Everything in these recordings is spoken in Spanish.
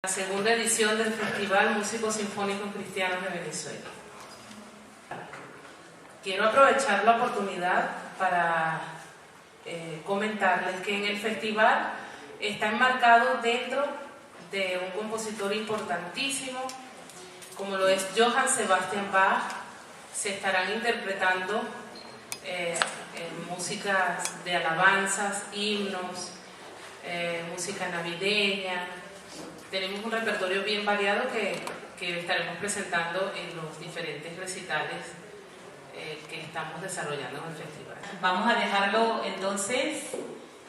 La segunda edición del Festival Músicos Sinfónicos Cristianos de Venezuela. Quiero aprovechar la oportunidad para comentarles que en el festival está enmarcado dentro de un compositor importantísimo, como lo es Johann Sebastian Bach. Se estarán interpretando músicas de alabanzas, himnos, música navideña. Tenemos un repertorio bien variado que estaremos presentando en los diferentes recitales que estamos desarrollando en el festival. Vamos a dejarlo entonces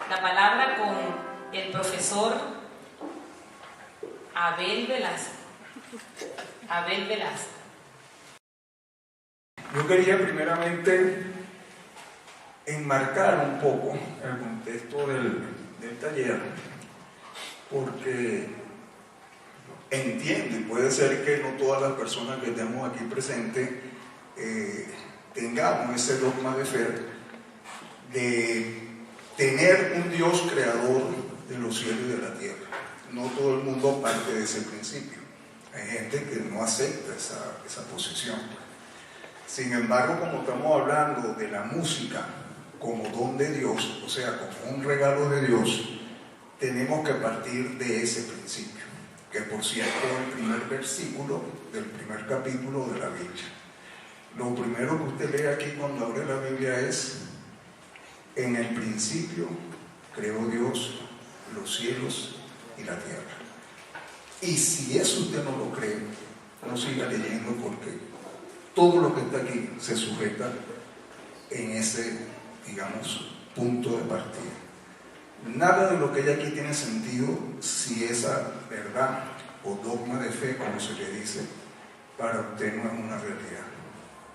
la palabra con el profesor Abel Velasco. Abel Velasco. Yo quería primeramente enmarcar un poco el contexto del taller, porque entiendo, y puede ser que no todas las personas que estamos aquí presentes tengamos ese dogma de fe de tener un Dios creador de los cielos y de la tierra. No todo el mundo parte de ese principio. Hay gente que no acepta esa posición. Sin embargo, como estamos hablando de la música como don de Dios, o sea, como un regalo de Dios, tenemos que partir de ese principio, que por cierto es el primer versículo del primer capítulo de la Biblia. Lo primero que usted lee aquí cuando abre la Biblia es: en el principio creó Dios los cielos y la tierra. Y si eso usted no lo cree, no siga leyendo, porque todo lo que está aquí se sujeta en ese, digamos, punto de partida. Nada de lo que hay aquí tiene sentido si esa verdad o dogma de fe, como se le dice, para usted no es una realidad.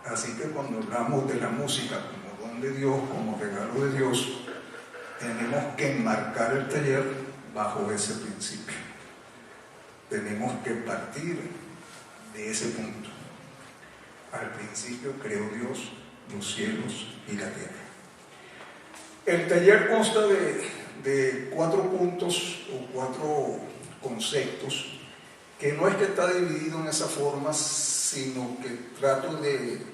Así que cuando hablamos de la música como don de Dios, como regalo de Dios, tenemos que enmarcar el taller bajo ese principio. Tenemos que partir de ese punto. Al principio creó Dios los cielos y la tierra. El taller consta de 4 puntos o 4 conceptos, que no es que está dividido en esa forma, sino que trato de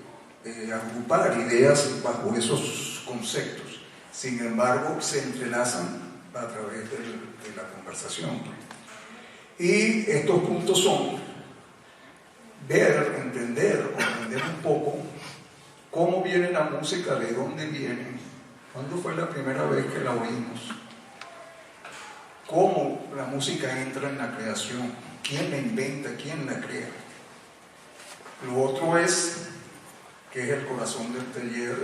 agrupar ideas bajo esos conceptos. Sin embargo, se entrelazan a través de la conversación. Y estos puntos son ver, entender, comprender un poco cómo viene la música, de dónde viene, cuándo fue la primera vez que la oímos, cómo la música entra en la creación, quién la inventa, quién la crea. Lo otro es, que es el corazón del taller,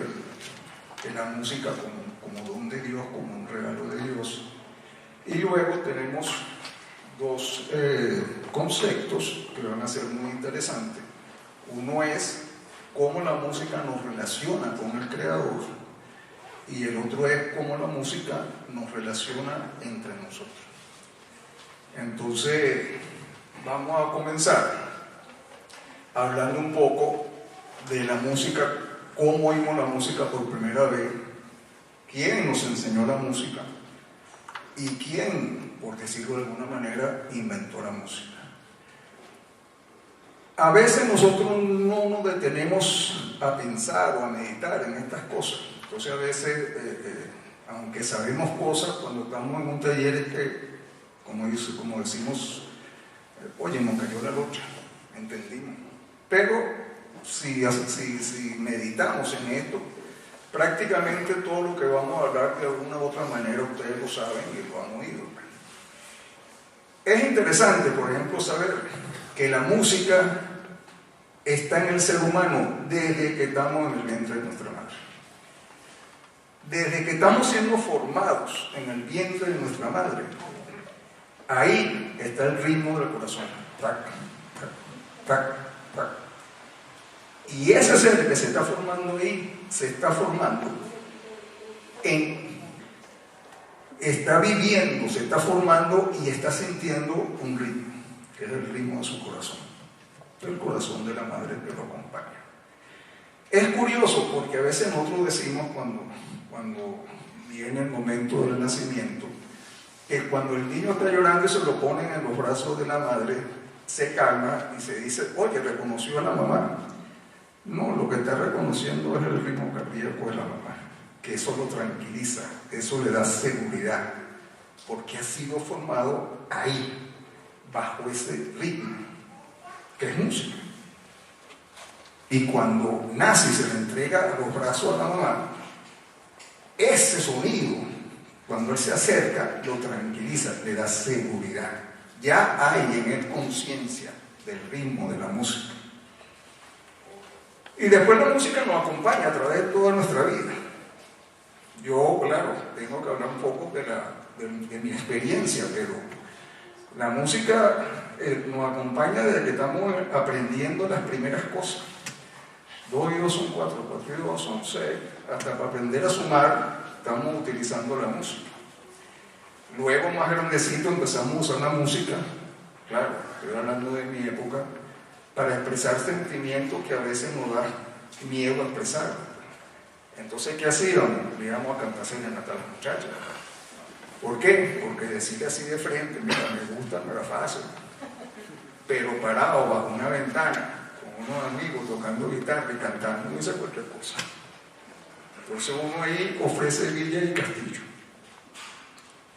la música como don de Dios, como un regalo de Dios. Y luego tenemos 2 conceptos que van a ser muy interesantes. Uno es cómo la música nos relaciona con el Creador, y el otro es cómo la música nos relaciona entre nosotros. Entonces, vamos a comenzar hablando un poco de la música, cómo oímos la música por primera vez, quién nos enseñó la música y quién, por decirlo de alguna manera, inventó la música. A veces nosotros no nos detenemos a pensar o a meditar en estas cosas. Entonces a veces, aunque sabemos cosas, cuando estamos en un taller es que, como decimos, oye, nos cayó la locha, entendimos. Pero si meditamos en esto, prácticamente todo lo que vamos a hablar de alguna u otra manera ustedes lo saben y lo han oído. Es interesante, por ejemplo, saber que la música está en el ser humano desde que estamos en el vientre de nuestra madre. Desde que estamos siendo formados en el vientre de nuestra madre, ahí está el ritmo del corazón. Tac, tac, tac, tac. Y ese ser que se está formando ahí, se está formando está viviendo, se está formando y está sintiendo un ritmo, que es el ritmo de su corazón, el corazón de la madre que lo acompaña. Es curioso porque a veces nosotros decimos cuando viene el momento del nacimiento que cuando el niño está llorando y se lo ponen en los brazos de la madre, se calma y se dice, oye, reconoció a la mamá. No, lo que está reconociendo es el ritmo cardíaco de la mamá, que eso lo tranquiliza, eso le da seguridad, porque ha sido formado ahí, bajo ese ritmo, que es música. Y cuando nace y se le entrega a los brazos a la mamá, ese sonido, cuando él se acerca, lo tranquiliza, le da seguridad. Ya hay en él conciencia del ritmo de la música. Y después la música nos acompaña a través de toda nuestra vida. Yo, claro, tengo que hablar un poco de mi experiencia, pero la música nos acompaña desde que estamos aprendiendo las primeras cosas. 2 y 2 son 4, 4 y 2 son 6. Hasta para aprender a sumar estamos utilizando la música. Luego, más grandecito, empezamos a usar la música, claro, estoy hablando de mi época, para expresar sentimientos que a veces nos da miedo a expresar. Entonces, ¿qué hacíamos? Le íbamos a cantar serenata a las muchachas. ¿Por qué? Porque decirle así de frente, mira, me gusta, no era fácil. Pero parado bajo una ventana, con unos amigos tocando guitarra y cantando, no dice cualquier cosa. Entonces uno ahí ofrece villa y castillo.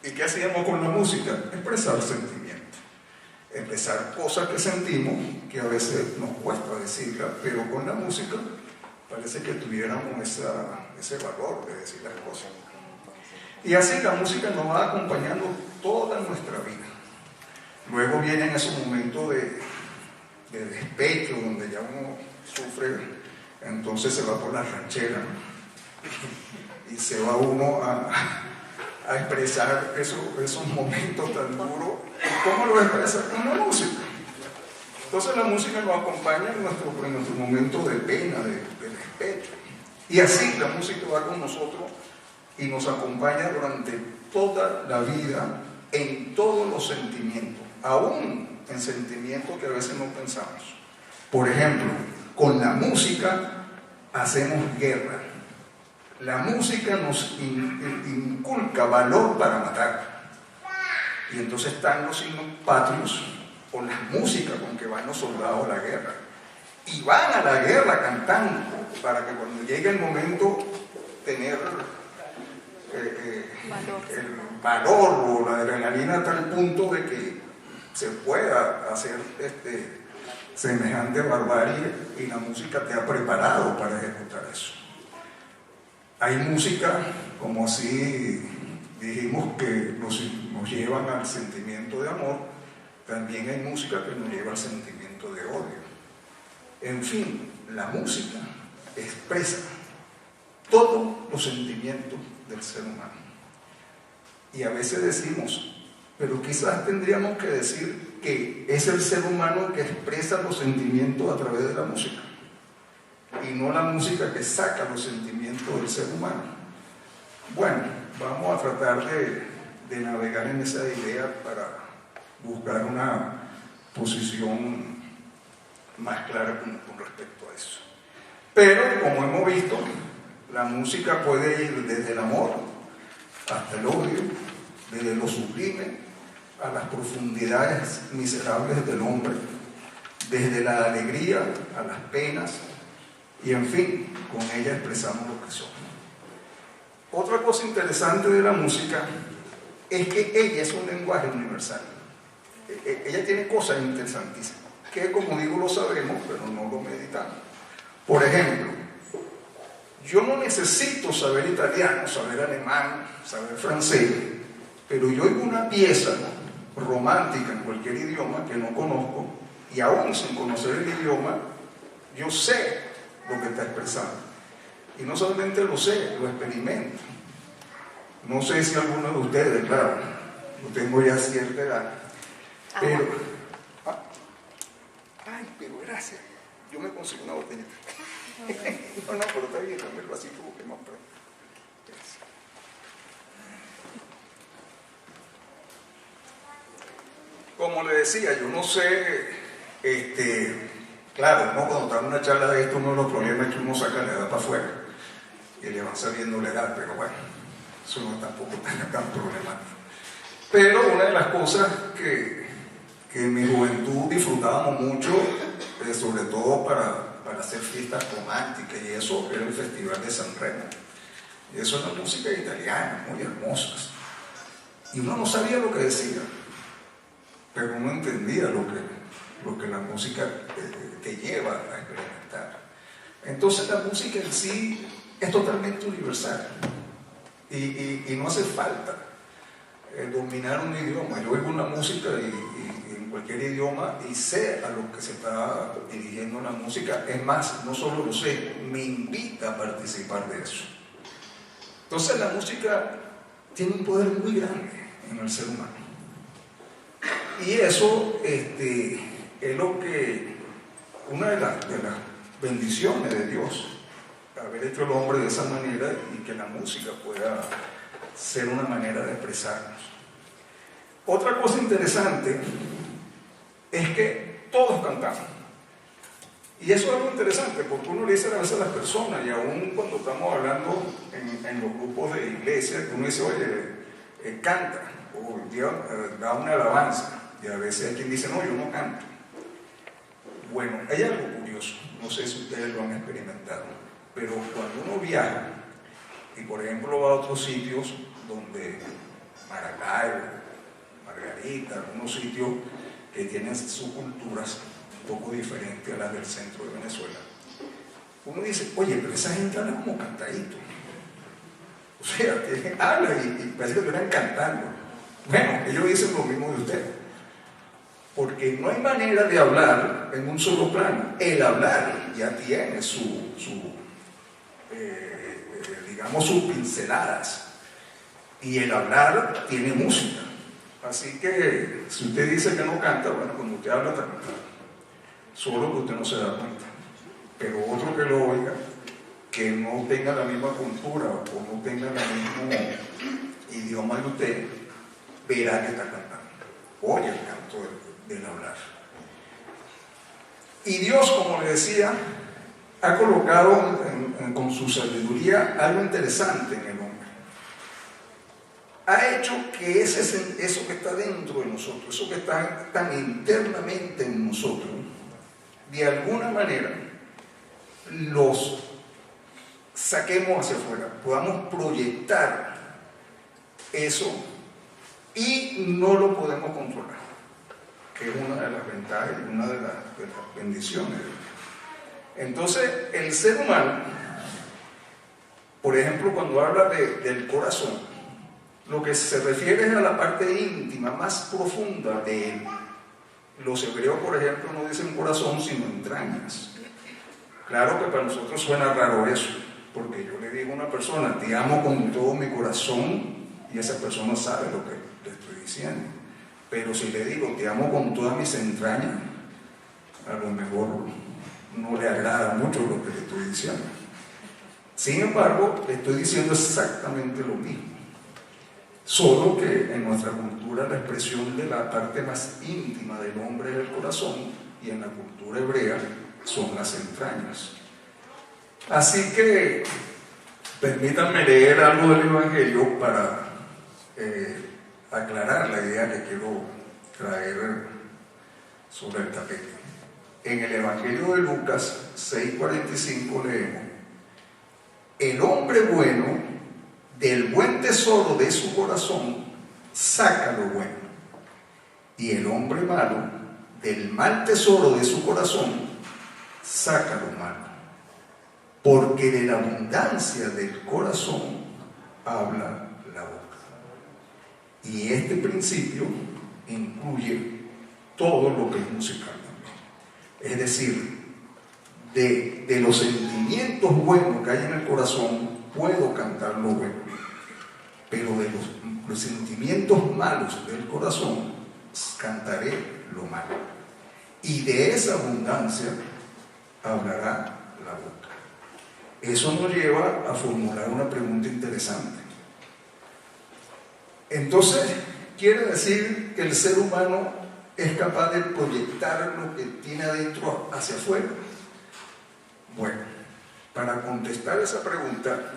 ¿Y qué hacíamos con la música? Expresar sentimientos. Expresar cosas que sentimos, que a veces nos cuesta decirlas, pero con la música parece que tuviéramos ese valor de decir las cosas. Y así la música nos va acompañando toda nuestra vida. Luego vienen esos momentos de despecho, donde ya uno sufre, entonces se va por la ranchera, y se va uno a expresar esos momentos tan duros. ¿Cómo lo expresa? Con la música. Entonces la música nos acompaña en nuestro momento de pena, de despecho. Y así la música va con nosotros y nos acompaña durante toda la vida en todos los sentimientos, aún en sentimientos que a veces no pensamos. Por ejemplo, con la música hacemos guerra. La música nos inculca valor para matar. Y entonces están los himnos patrios o las músicas con que van los soldados a la guerra. Y van a la guerra cantando para que cuando llegue el momento tener el valor o la adrenalina a tal punto de que se pueda hacer semejante barbarie, y la música te ha preparado para ejecutar eso. Hay música, como así dijimos, que nos llevan al sentimiento de amor. También hay música que nos lleva al sentimiento de odio. En fin, la música expresa todos los sentimientos del ser humano. Y a veces decimos, pero quizás tendríamos que decir que es el ser humano que expresa los sentimientos a través de la música, y no la música que saca los sentimientos del ser humano. Bueno, vamos a tratar de navegar en esa idea para buscar una posición más clara con respecto a eso. Pero, como hemos visto, la música puede ir desde el amor hasta el odio, desde lo sublime a las profundidades miserables del hombre, desde la alegría a las penas, y en fin, con ella expresamos lo que somos. Otra cosa interesante de la música es que ella es un lenguaje universal. Ella tiene cosas interesantísimas, que como digo lo sabemos, pero no lo meditamos. Por ejemplo, yo no necesito saber italiano, saber alemán, saber francés, pero yo oigo una pieza romántica en cualquier idioma que no conozco, y aún sin conocer el idioma, yo sé lo que está expresando. Y no solamente lo sé, lo experimento. No sé si alguno de ustedes, claro, yo tengo ya cierta edad, pero... Ay, pero gracias. Yo me consigo una botellita. No, pero está bien, dame el vasito porque no puedo. Como le decía, yo no sé, claro, ¿no? Cuando está en una charla de esto, uno de los problemas es que uno saca la edad para afuera y le van saliendo la edad, pero bueno, eso no es tampoco tan problemático. Pero una de las cosas que en mi juventud disfrutábamos mucho, sobre todo para hacer fiestas románticas y eso, era el Festival de San Remo. Y eso era música italiana, muy hermosas. Y uno no sabía lo que decía, pero uno entendía lo que la música te lleva a experimentar. Entonces la música en sí es totalmente universal y no hace falta dominar un idioma. Yo oigo una música y en cualquier idioma y sé a lo que se está dirigiendo la música. Es más, no solo lo sé, me invita a participar de eso. Entonces la música tiene un poder muy grande en el ser humano. Y eso es lo que, una de las bendiciones de Dios, haber hecho al hombre de esa manera y que la música pueda ser una manera de expresarnos. Otra cosa interesante es que todos cantamos. Y eso es algo interesante, porque uno le dice a veces a las personas, y aún cuando estamos hablando en los grupos de iglesia, uno dice, oye, canta, o da una alabanza, y a veces hay quien dice, no, yo no canto. Bueno, hay algo curioso, no sé si ustedes lo han experimentado, pero cuando uno viaja, y por ejemplo va a otros sitios donde Maracaibo, Margarita, algunos sitios que tienen sus culturas un poco diferentes a las del centro de Venezuela, uno dice, oye, pero esa gente habla como cantadito. O sea, habla y parece que estuvieran cantando. Bueno, ellos dicen lo mismo de usted. Porque no hay manera de hablar en un solo plano. El hablar ya tiene digamos, sus pinceladas. Y el hablar tiene música. Así que, si usted dice que no canta, bueno, cuando usted habla, está cantando. Solo que usted no se da cuenta. Pero otro que lo oiga, que no tenga la misma cultura o no tenga el mismo idioma de usted, verá que está cantando. Oye el canto del hablar. Y Dios, como le decía, ha colocado con su sabiduría algo interesante en el hombre. Ha hecho que eso que está dentro de nosotros, eso que está tan internamente en nosotros, de alguna manera los saquemos hacia afuera, podamos proyectar eso y no lo podemos controlar, que es una de las ventajas y una de las bendiciones. Entonces, el ser humano, por ejemplo, cuando habla del corazón, lo que se refiere es a la parte íntima, más profunda de él. Los hebreos, por ejemplo, no dicen corazón, sino entrañas. Claro que para nosotros suena raro eso, porque yo le digo a una persona, te amo con todo mi corazón, y esa persona sabe lo que le estoy diciendo. Pero si le digo, te amo con todas mis entrañas, a lo mejor no le agrada mucho lo que le estoy diciendo. Sin embargo, le estoy diciendo exactamente lo mismo. Solo que en nuestra cultura la expresión de la parte más íntima del hombre es el corazón, y en la cultura hebrea son las entrañas. Así que permítanme leer algo del Evangelio para aclarar la idea que quiero traer sobre el tapete. En el Evangelio de Lucas 6:45 leemos: el hombre bueno del buen tesoro de su corazón saca lo bueno, y el hombre malo del mal tesoro de su corazón saca lo malo, porque de la abundancia del corazón habla la boca. Y este principio incluye todo lo que es musical también. Es decir, de los sentimientos buenos que hay en el corazón puedo cantar lo bueno, pero de los sentimientos malos del corazón cantaré lo malo, y de esa abundancia hablará la boca. Eso nos lleva a formular una pregunta interesante. Entonces, ¿quiere decir que el ser humano es capaz de proyectar lo que tiene adentro hacia afuera? Bueno, para contestar esa pregunta,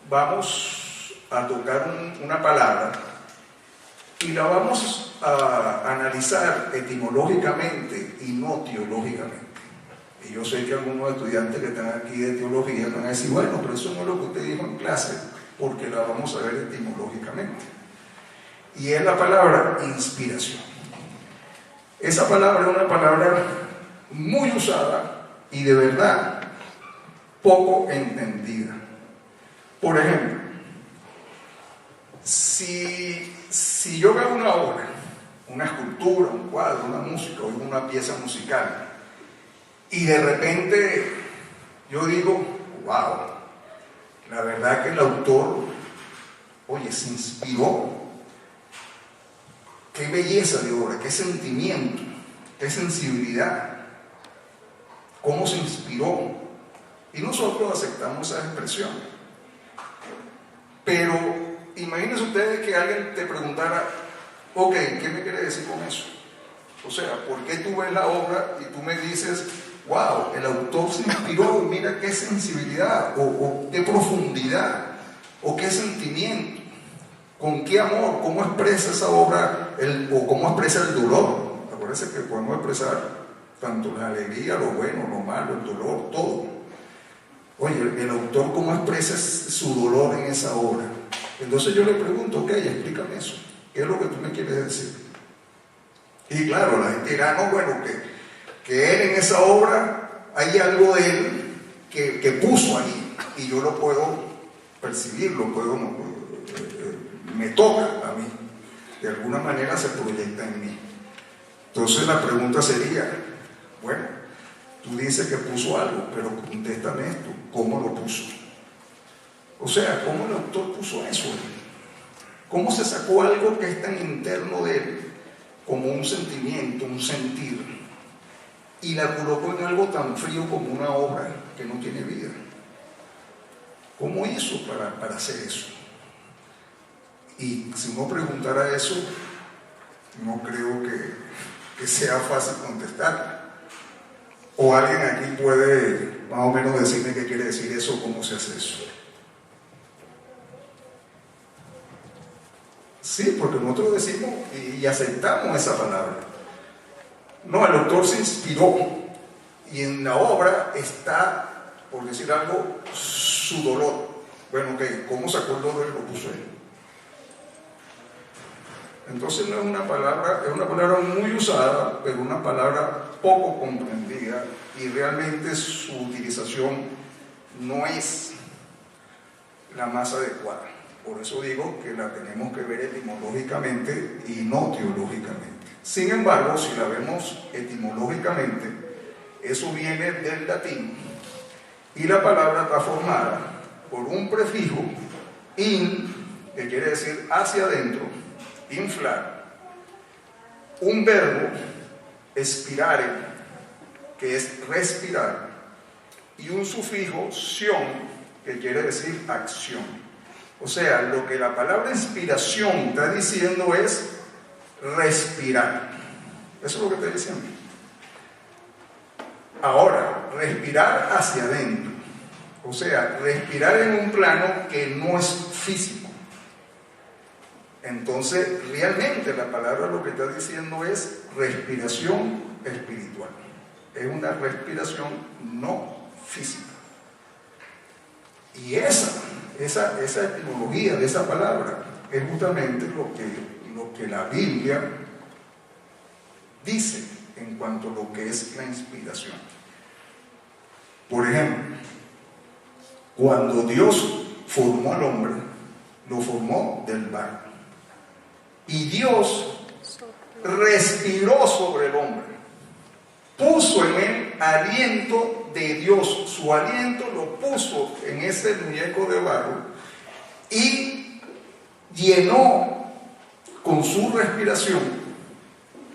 vamos a tocar una palabra y la vamos a analizar etimológicamente y no teológicamente. Y yo sé que algunos estudiantes que están aquí de teología van a decir, bueno, pero eso no es lo que usted dijo en clase, porque la vamos a ver etimológicamente. Y es la palabra inspiración. Esa palabra es una palabra muy usada y de verdad poco entendida. Por ejemplo, si yo veo una obra, una escultura, un cuadro, una música o una pieza musical, y de repente yo digo, wow, la verdad que el autor, oye, se inspiró, qué belleza de obra, qué sentimiento, qué sensibilidad, cómo se inspiró. Y nosotros aceptamos esa expresión. Pero imagínense ustedes que alguien te preguntara, ok, ¿qué me quiere decir con eso? O sea, ¿por qué tú ves la obra y tú me dices, wow, el autor se inspiró, mira qué sensibilidad, o qué profundidad, o qué sentimiento, con qué amor, cómo expresa esa obra, o cómo expresa el dolor? Acuérdense que podemos expresar tanto la alegría, lo bueno, lo malo, el dolor, todo. Oye, el autor cómo expresa su dolor en esa obra. Entonces yo le pregunto, ok, explícame eso, ¿qué es lo que tú me quieres decir? Y claro, la gente dirá, no, bueno, que él en esa obra hay algo de él que puso ahí, y yo lo puedo percibir, me toca a mí, de alguna manera se proyecta en mí. Entonces la pregunta sería, bueno, tú dices que puso algo, pero contéstame esto, ¿cómo lo puso? O sea, ¿cómo el autor puso eso? ¿Cómo se sacó algo que es tan interno de él, como un sentimiento, un sentir, y la colocó en algo tan frío como una obra que no tiene vida? ¿Cómo hizo para hacer eso? Y si uno preguntara eso, no creo que sea fácil contestar. O alguien aquí puede más o menos decirme qué quiere decir eso, cómo se hace eso. Sí, porque nosotros decimos y aceptamos esa palabra. No, el autor se inspiró y en la obra está, por decir algo, su dolor. Bueno, ok, ¿cómo sacó el dolor y lo puso él? Entonces no es una palabra, es una palabra muy usada, pero una palabra poco comprendida, y realmente su utilización no es la más adecuada. Por eso digo que la tenemos que ver etimológicamente y no teológicamente. Sin embargo, si la vemos etimológicamente, eso viene del latín, y la palabra está formada por un prefijo in, que quiere decir hacia adentro, inflar, un verbo, expirare, que es respirar, y un sufijo, sion, que quiere decir acción. O sea, lo que la palabra inspiración está diciendo es respirar. Eso es lo que está diciendo. Ahora, respirar hacia adentro. O sea, respirar en un plano que no es físico. Entonces, realmente la palabra lo que está diciendo es respiración espiritual. Es una respiración no física. Y esa etimología de esa palabra es justamente lo que la Biblia dice en cuanto a lo que es la inspiración. Por ejemplo, cuando Dios formó al hombre, lo formó del barro. Y Dios respiró sobre el hombre, puso en él aliento de Dios, su aliento lo puso en ese muñeco de barro y llenó con su respiración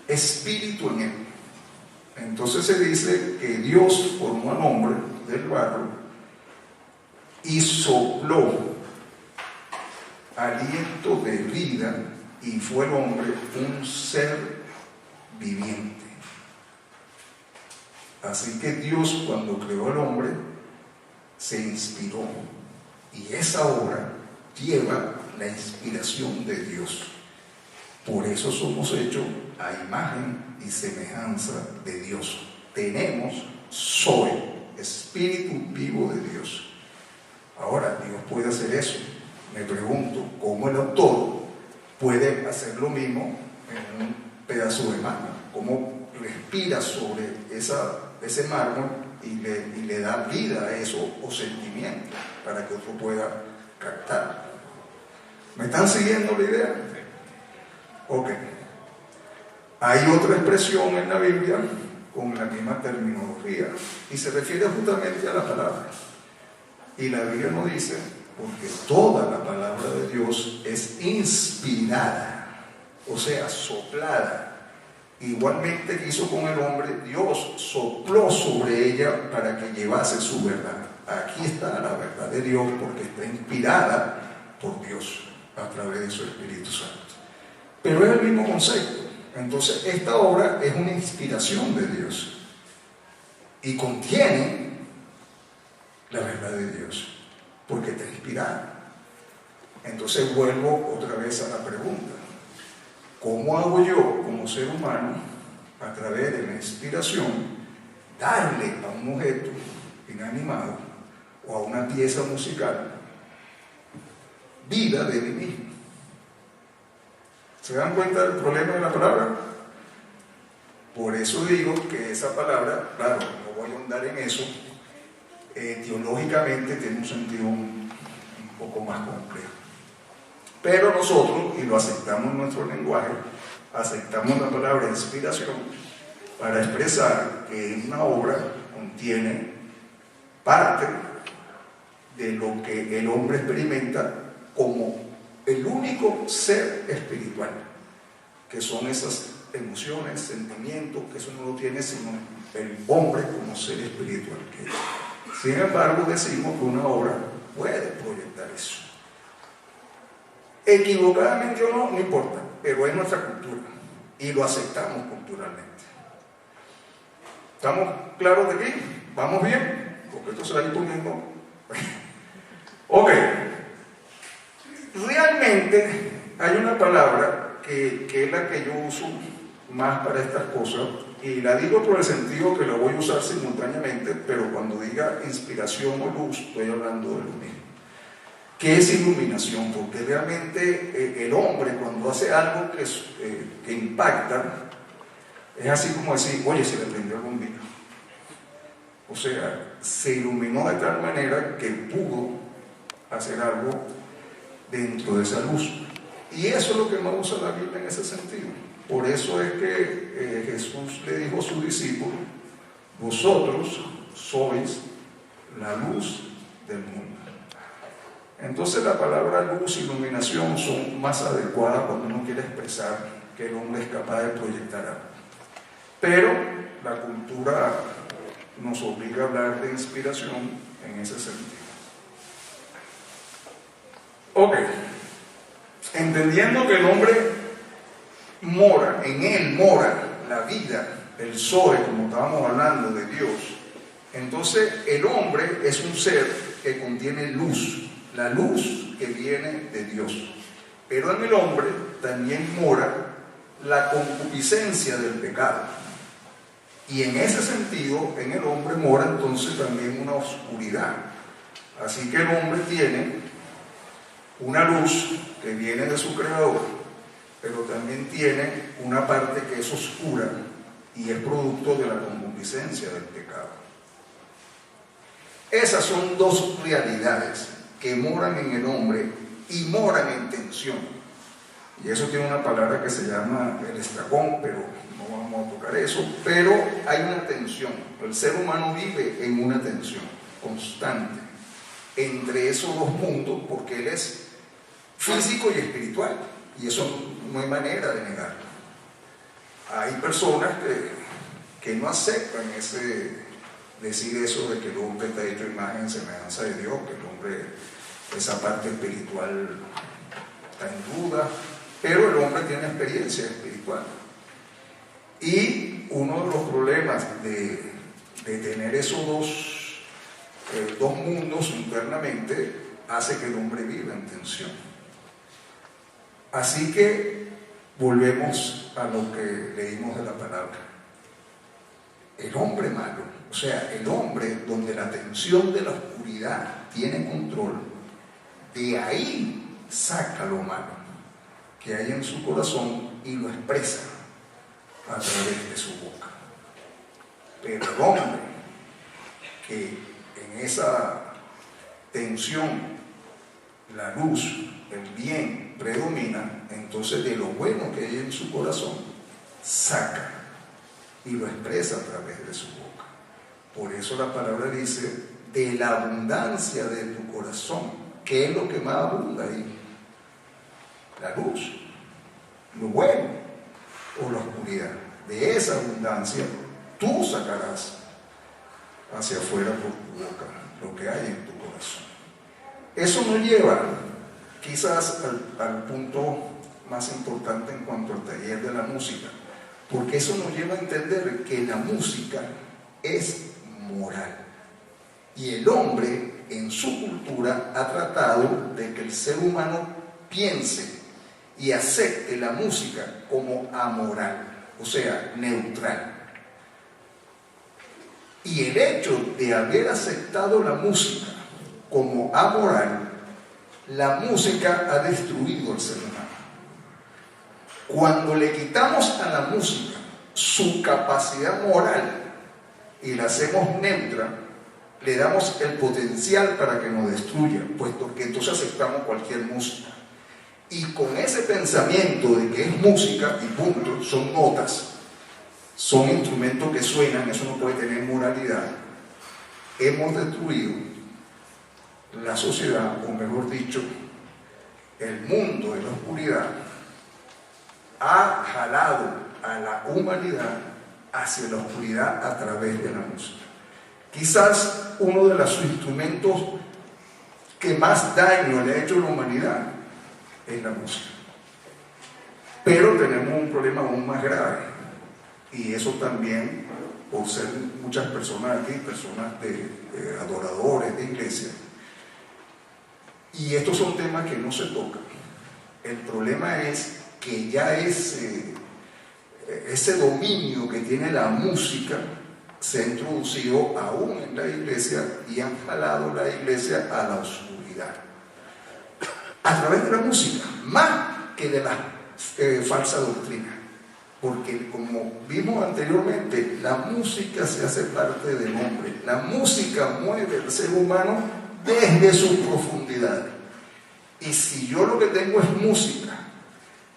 espíritu en él. Entonces se dice que Dios formó al hombre del barro y sopló aliento de vida, y fue el hombre un ser viviente. Así que Dios, cuando creó al hombre, se inspiró, y esa obra lleva la inspiración de Dios. Por eso somos hechos a imagen y semejanza de Dios. Tenemos Zoe, espíritu vivo de Dios. Ahora, Dios puede hacer eso. Me pregunto, ¿cómo el autor puede hacer lo mismo en un pedazo de mármol? ¿Cómo respira sobre ese mármol y le da vida a eso o sentimiento para que otro pueda captar? ¿Me están siguiendo la idea? Ok. Hay otra expresión en la Biblia con la misma terminología y se refiere justamente a la palabra. Y la Biblia nos dice, porque toda la palabra de Dios es inspirada, o sea, soplada. Igualmente que hizo con el hombre, Dios sopló sobre ella para que llevase su verdad. Aquí está la verdad de Dios porque está inspirada por Dios a través de su Espíritu Santo. Pero es el mismo concepto. Entonces, esta obra es una inspiración de Dios y contiene la verdad de Dios porque está inspirada. Entonces, vuelvo otra vez a la pregunta: ¿cómo hago yo, como ser humano, a través de la inspiración, darle a un objeto inanimado o a una pieza musical vida de mí mismo? ¿Se dan cuenta del problema de la palabra? Por eso digo que esa palabra, claro, no voy a ahondar en eso, teológicamente tiene un sentido un poco más complejo. Pero nosotros, y lo aceptamos en nuestro lenguaje, aceptamos la palabra inspiración para expresar que una obra contiene parte de lo que el hombre experimenta como el único ser espiritual, que son esas emociones, sentimientos, que eso no lo tiene sino el hombre como ser espiritual que es. Sin embargo, decimos que una obra puede proyectar eso. Equivocadamente o no, no importa, pero es nuestra cultura y lo aceptamos culturalmente. ¿Estamos claros de aquí? ¿Vamos bien? Porque esto se va a ir poniendo. Ok. Realmente hay una palabra que es la que yo uso más para estas cosas, y la digo por el sentido que la voy a usar simultáneamente, pero cuando diga inspiración o luz, estoy hablando de lo mismo. ¿Qué es iluminación? Porque realmente el hombre, cuando hace algo que impacta, es así como decir, oye, se le prendió el bombillo. O sea, se iluminó de tal manera que pudo hacer algo dentro de esa luz. Y eso es lo que más usa la Biblia en ese sentido. Por eso es que Jesús le dijo a sus discípulos: vosotros sois la luz del mundo. Entonces la palabra luz e iluminación son más adecuadas cuando uno quiere expresar que el hombre es capaz de proyectar algo. Pero la cultura nos obliga a hablar de inspiración en ese sentido. Ok, entendiendo que el hombre mora, en él mora la vida, el Zoe, como estábamos hablando de Dios, entonces el hombre es un ser que contiene luz, la luz que viene de Dios. Pero en el hombre también mora la concupiscencia del pecado. Y en ese sentido, en el hombre mora entonces también una oscuridad. Así que el hombre tiene una luz que viene de su creador, pero también tiene una parte que es oscura y es producto de la concupiscencia del pecado. Esas son dos realidades que moran en el hombre y moran en tensión. Y eso tiene una palabra que se llama el estragón, pero no vamos a tocar eso. Pero hay una tensión. El ser humano vive en una tensión constante entre esos dos mundos, porque él es físico y espiritual, y eso no hay manera de negarlo. Hay personas que no aceptan decir eso de que el hombre está hecho imagen y semejanza de Dios, que el hombre, esa parte espiritual está en duda, pero el hombre tiene experiencia espiritual. Y uno de los problemas de tener esos dos mundos internamente hace que el hombre viva en tensión. Así que volvemos a lo que leímos de la palabra. El hombre malo, o sea, el hombre donde la tensión de la oscuridad tiene control, de ahí saca lo malo que hay en su corazón y lo expresa a través de su boca. Pero el hombre que en esa tensión la luz, el bien predomina, entonces de lo bueno que hay en su corazón saca y lo expresa a través de su boca. Por eso la palabra dice, de la abundancia de tu corazón. ¿Qué es lo que más abunda ahí? La luz, lo bueno o la oscuridad. De esa abundancia tú sacarás hacia afuera por tu boca lo que hay en tu corazón. Eso nos lleva quizás al punto más importante en cuanto al taller de la música, porque eso nos lleva a entender que la música es moral. Y el hombre en su cultura ha tratado de que el ser humano piense y acepte la música como amoral, o sea, neutral. Y el hecho de haber aceptado la música como amoral, la música ha destruido al ser humano. Cuando le quitamos a la música su capacidad moral y la hacemos neutra, le damos el potencial para que nos destruya, puesto que entonces aceptamos cualquier música. Y con ese pensamiento de que es música y punto, son notas, son instrumentos que suenan, eso no puede tener moralidad, hemos destruido la sociedad, o mejor dicho, el mundo de la oscuridad ha jalado a la humanidad hacia la oscuridad a través de la música. Quizás uno de los instrumentos que más daño le ha hecho a la humanidad es la música. Pero tenemos un problema aún más grave, y eso también, por ser muchas personas aquí, personas adoradores de iglesia, y estos son temas que no se tocan. El problema es que ya ese dominio que tiene la música se ha introducido aún en la iglesia y han jalado la iglesia a la oscuridad a través de la música, más que de la falsa doctrina, porque como vimos anteriormente, la música se hace parte del hombre, la música mueve al ser humano desde su profundidad. Y si yo lo que tengo es música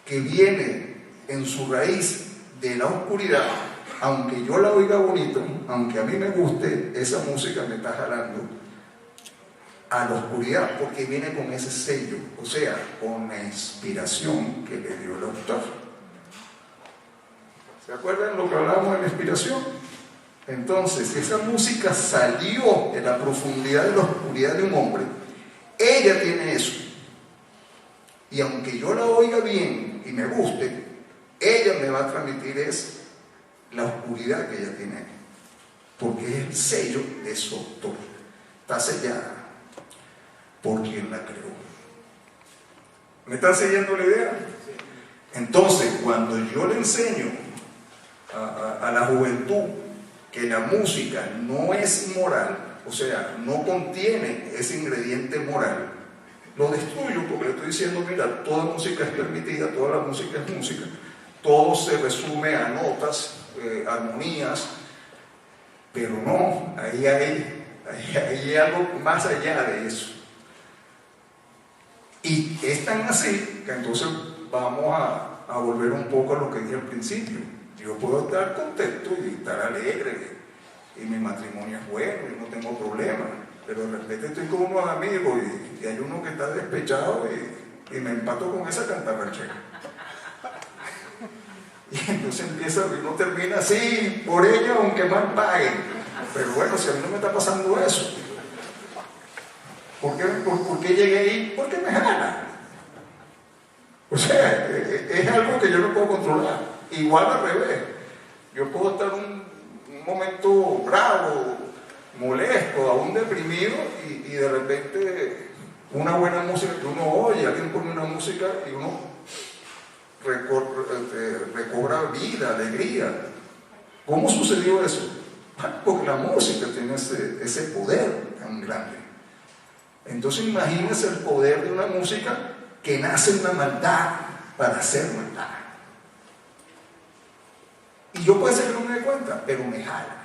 que viene en su raíz de la oscuridad, aunque yo la oiga bonito, aunque a mí me guste, esa música me está jalando a la oscuridad, porque viene con ese sello, o sea, con la inspiración que le dio el autor. ¿Se acuerdan lo que hablábamos de la inspiración? Entonces, esa música salió de la profundidad de la oscuridad de un hombre, ella tiene eso. Y aunque yo la oiga bien y me guste, ella me va a transmitir la oscuridad que ella tiene, porque es el sello de su autor. Está sellada por quien la creó. ¿Me están siguiendo la idea? Entonces, cuando yo le enseño a la juventud que la música no es moral, o sea, no contiene ese ingrediente moral, lo destruyo, porque le estoy diciendo, mira, toda música es permitida, toda la música es música, todo se resume a notas, armonías, pero no, ahí hay algo más allá de eso. Y es tan así que entonces vamos a volver un poco a lo que dije al principio. Yo puedo estar contento y estar alegre, y mi matrimonio es bueno, y no tengo problemas, pero de repente estoy con unos amigos y hay uno que está despechado y me empato con esa cantarrachera. Y entonces uno termina así, por ella, aunque mal pague. Pero bueno, si a mí no me está pasando eso, ¿por qué llegué ahí? Porque me jala. O sea, es algo que yo no puedo controlar. Igual al revés. Yo puedo estar un momento bravo, molesto, aún deprimido, y de repente una buena música que uno oye, alguien pone una música y uno recobra vida, alegría. ¿Cómo sucedió eso? Porque la música tiene ese poder tan grande. Entonces imagínense el poder de una música que nace en la maldad para hacer maldad. Y yo puede ser que no me dé cuenta, pero me jala.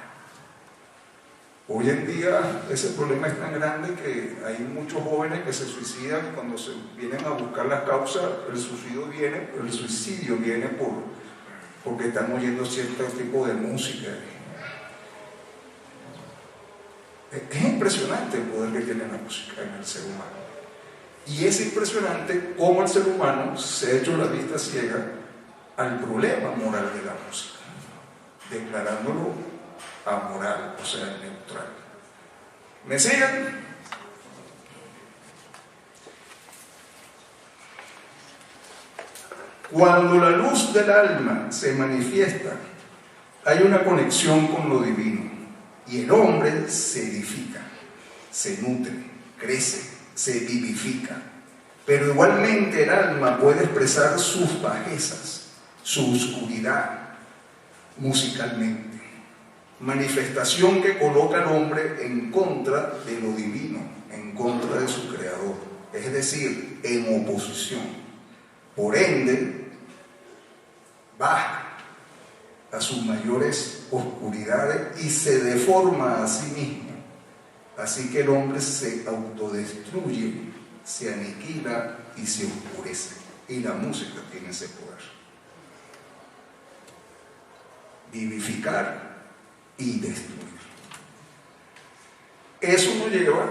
Hoy en día ese problema es tan grande que hay muchos jóvenes que se suicidan cuando se vienen a buscar las causas. El suicidio viene porque están oyendo cierto tipo de música. Es impresionante el poder que tiene la música en el ser humano. Y es impresionante cómo el ser humano se ha hecho la vista ciega al problema moral de la música, declarándolo amoral, o sea, neutral. ¿Me siguen? Cuando la luz del alma se manifiesta, hay una conexión con lo divino y el hombre se edifica, se nutre, crece, se vivifica. Pero igualmente el alma puede expresar sus bajezas, su oscuridad, musicalmente. Manifestación que coloca al hombre en contra de lo divino, en contra de su creador, es decir, en oposición. Por ende, baja a sus mayores oscuridades y se deforma a sí mismo. Así que el hombre se autodestruye, se aniquila y se oscurece. Y la música tiene ese poder. Vivificar y destruir. Eso nos lleva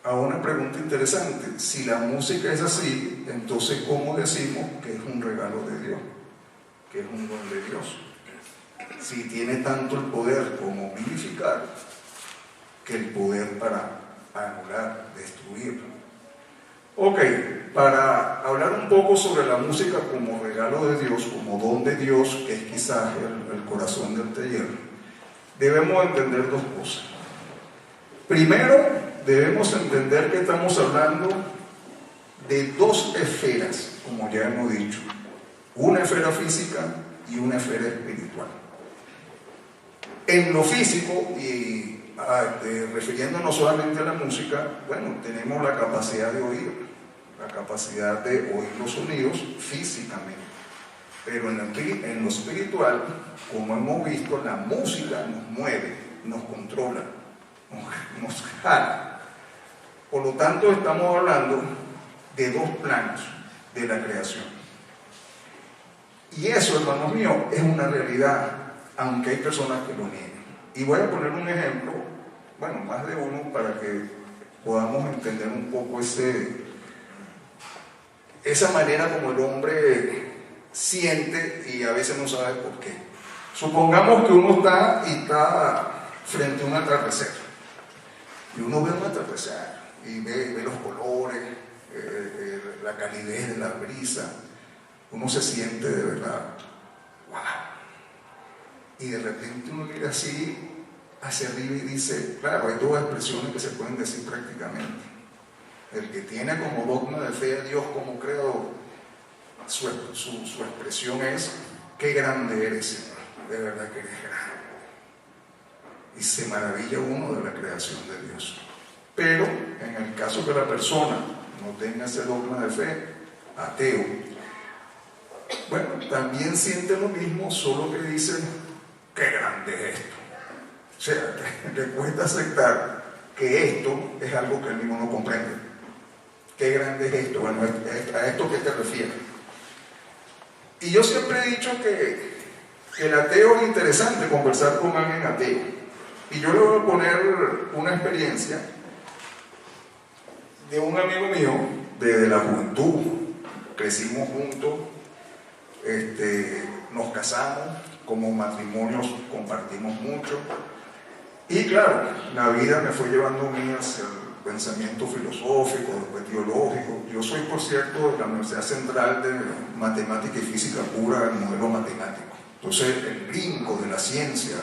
a una pregunta interesante. Si la música es así, entonces ¿cómo decimos que es un regalo de Dios? Que es un don de Dios. Si tiene tanto el poder como vivificar, que el poder para anular, destruir. Ok, para hablar un poco sobre la música como regalo de Dios, como don de Dios, que es quizás el corazón del taller, debemos entender dos cosas. Primero, debemos entender que estamos hablando de dos esferas, como ya hemos dicho, una esfera física y una esfera espiritual. En lo físico, y refiriéndonos solamente a la música, bueno, tenemos la capacidad de oír, la capacidad de oír los sonidos físicamente. Pero en lo espiritual, como hemos visto, la música nos mueve, nos controla, nos jala. Por lo tanto, estamos hablando de dos planos de la creación. Y eso, hermanos míos, es una realidad, aunque hay personas que lo niegan. Y voy a poner un ejemplo, bueno, más de uno, para que podamos entender un poco esa manera como el hombre siente y a veces no sabe por qué. Supongamos que uno está frente a un atardecer y uno ve un atardecer y ve los colores, la calidez de la brisa, uno se siente de verdad, wow. Y de repente uno mira así hacia arriba y dice, claro, hay dos expresiones que se pueden decir prácticamente. El que tiene como dogma de fe a Dios como creador, su expresión es, qué grande eres, Señor, de verdad que eres grande. Y se maravilla uno de la creación de Dios. Pero en el caso que la persona no tenga ese dogma de fe, ateo, bueno, también siente lo mismo, solo que dice, qué grande es esto. O sea, le cuesta aceptar que esto es algo que él mismo no comprende. ¿Qué grande es esto? Bueno, ¿a esto qué te refieres? Y yo siempre he dicho que el ateo es interesante conversar con alguien ateo. Y yo le voy a poner una experiencia de un amigo mío desde la juventud. Crecimos juntos, nos casamos, como matrimonios compartimos mucho. Y claro, la vida me fue llevando a mí hacia el pensamiento filosófico, después teológico. Yo soy, por cierto, de la Universidad Central de Matemática y Física Pura, el modelo matemático. Entonces, el brinco de la ciencia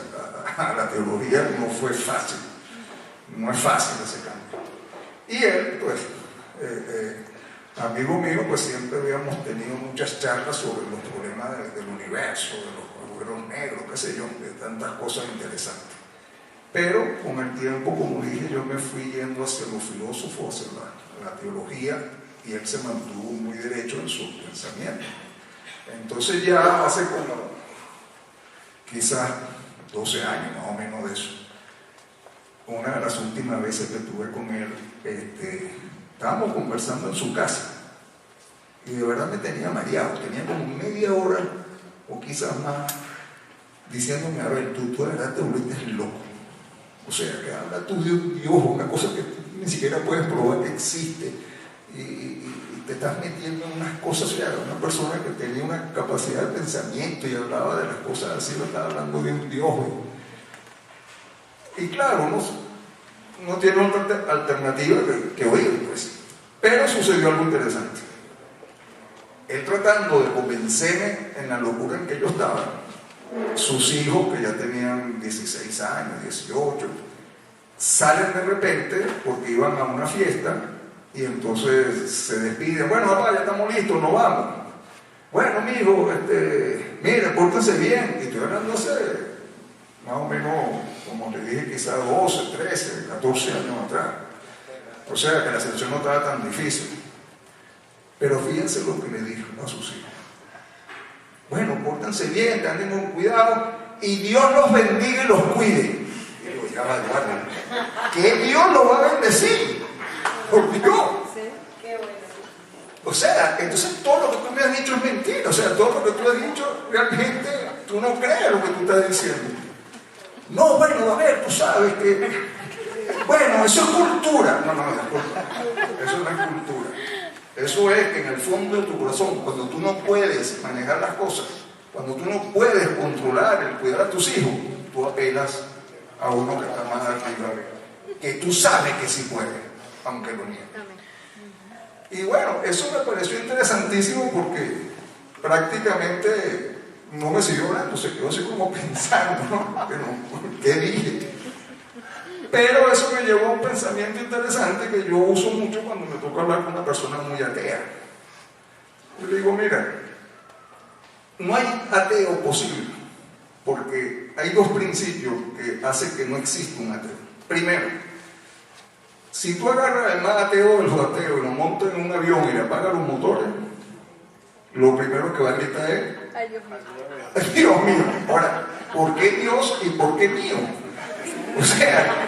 a la teología no fue fácil. No es fácil ese cambio. Y él, pues, amigo mío, pues siempre habíamos tenido muchas charlas sobre los problemas del universo, de los agujeros negros, qué sé yo, de tantas cosas interesantes. Pero con el tiempo, como dije, yo me fui yendo hacia los filósofos, hacia la teología, y él se mantuvo muy derecho en su pensamiento. Entonces ya hace como quizás 12 años más o menos de eso, una de las últimas veces que estuve con él, estábamos conversando en su casa y de verdad me tenía mareado, tenía como media hora o quizás más diciéndome: a ver, tú de verdad te volviste loco, o sea, que habla tú de un Dios, una cosa que ni siquiera puedes probar que existe, y te estás metiendo en unas cosas. O sea, una persona que tenía una capacidad de pensamiento y hablaba de las cosas así, lo estaba hablando de un Dios, y claro, no tiene otra alternativa que oír, pues. Pero sucedió algo interesante. Él, tratando de convencerme en la locura en que yo estaba, sus hijos, que ya tenían 16 años, 18, salen de repente porque iban a una fiesta y entonces se despiden: bueno, papá, ya estamos listos, nos vamos. Bueno, amigo, mire, pórtense bien. Y estoy hablando hace más o menos, como le dije, quizás 12, 13, 14 años atrás. O sea que la situación no estaba tan difícil. Pero fíjense lo que le dijo a sus hijos: bueno, pórtense bien, anden con cuidado y Dios los bendiga y los cuide. Y digo: ya va, que Dios los va a bendecir, por Dios. O sea, entonces todo lo que tú me has dicho es mentira. O sea, todo lo que tú has dicho, realmente tú no crees lo que tú estás diciendo. No, bueno, a ver, tú sabes que... bueno, eso es cultura. No, eso no es cultura. Eso es que en el fondo de tu corazón, cuando tú no puedes manejar las cosas, cuando tú no puedes controlar el cuidar a tus hijos, tú apelas a uno que está más arriba, que tú sabes que sí puede, aunque lo niegue. Y bueno, eso me pareció interesantísimo porque prácticamente no me siguió hablando, se quedó así como pensando, ¿no? Pero, ¿qué dije? Pero eso me llevó a un pensamiento interesante que yo uso mucho cuando me toca hablar con una persona muy atea. Yo le digo: mira, no hay ateo posible, porque hay dos principios que hacen que no exista un ateo. Primero, si tú agarras al más ateo de los ateos y lo montas en un avión y le apagas los motores, lo primero que va a gritar es: ¡ay, Dios mío! ¡Ay, Dios mío! Ahora, ¿por qué Dios y por qué mío? O sea,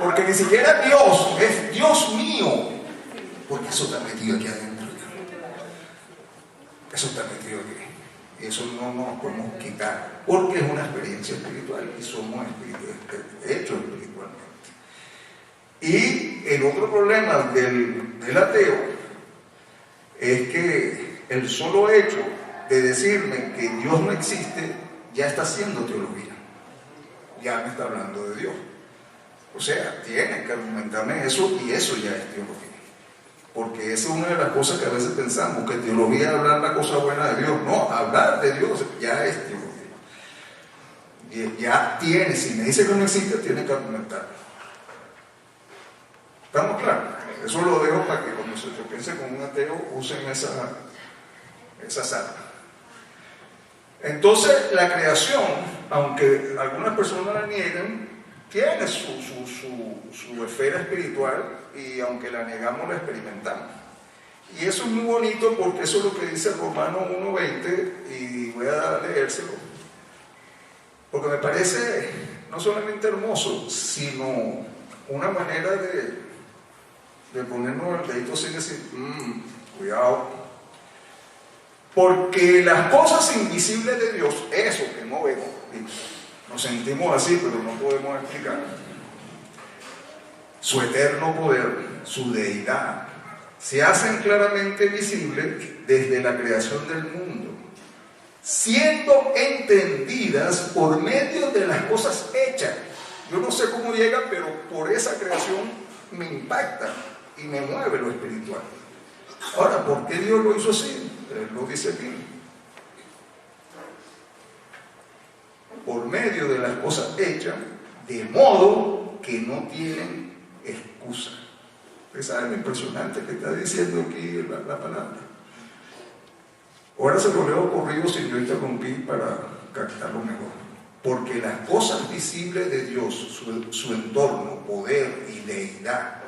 porque ni siquiera Dios, es Dios mío, porque eso está metido aquí adentro. Eso está metido aquí. Y eso no nos podemos quitar, porque es una experiencia espiritual y somos hechos espiritualmente. Y el otro problema del ateo es que el solo hecho de decirme que Dios no existe ya está haciendo teología. Ya me está hablando de Dios. O sea, tiene que argumentarme eso, y eso ya es teología. Porque esa es una de las cosas que a veces pensamos, que teología es hablar la cosa buena de Dios. No, hablar de Dios ya es teología. Y ya tiene, si me dice que no existe, tiene que argumentar. ¿Estamos claros? Eso lo dejo para que cuando se piense con un ateo usen esa sala. Entonces, la creación, aunque algunas personas la niegan, tiene su esfera espiritual, y aunque la negamos, la experimentamos. Y eso es muy bonito, porque eso es lo que dice Romanos 1:20, y voy a leérselo, porque me parece no solamente hermoso, sino una manera de ponernos el dedito así y decir: cuidado. Porque las cosas invisibles de Dios, eso que no vemos, nos sentimos así, pero no podemos explicar, su eterno poder, su deidad, se hacen claramente visibles desde la creación del mundo, siendo entendidas por medio de las cosas hechas. Yo no sé cómo llega, pero por esa creación me impacta y me mueve lo espiritual. Ahora, ¿por qué Dios lo hizo así? Él lo dice aquí: por medio de las cosas hechas, de modo que no tienen excusa. Usted sabe lo impresionante que está diciendo aquí la palabra. Ahora se lo leo corrido sin yo interrumpí para captarlo mejor. Porque las cosas visibles de Dios, su entorno, poder y deidad,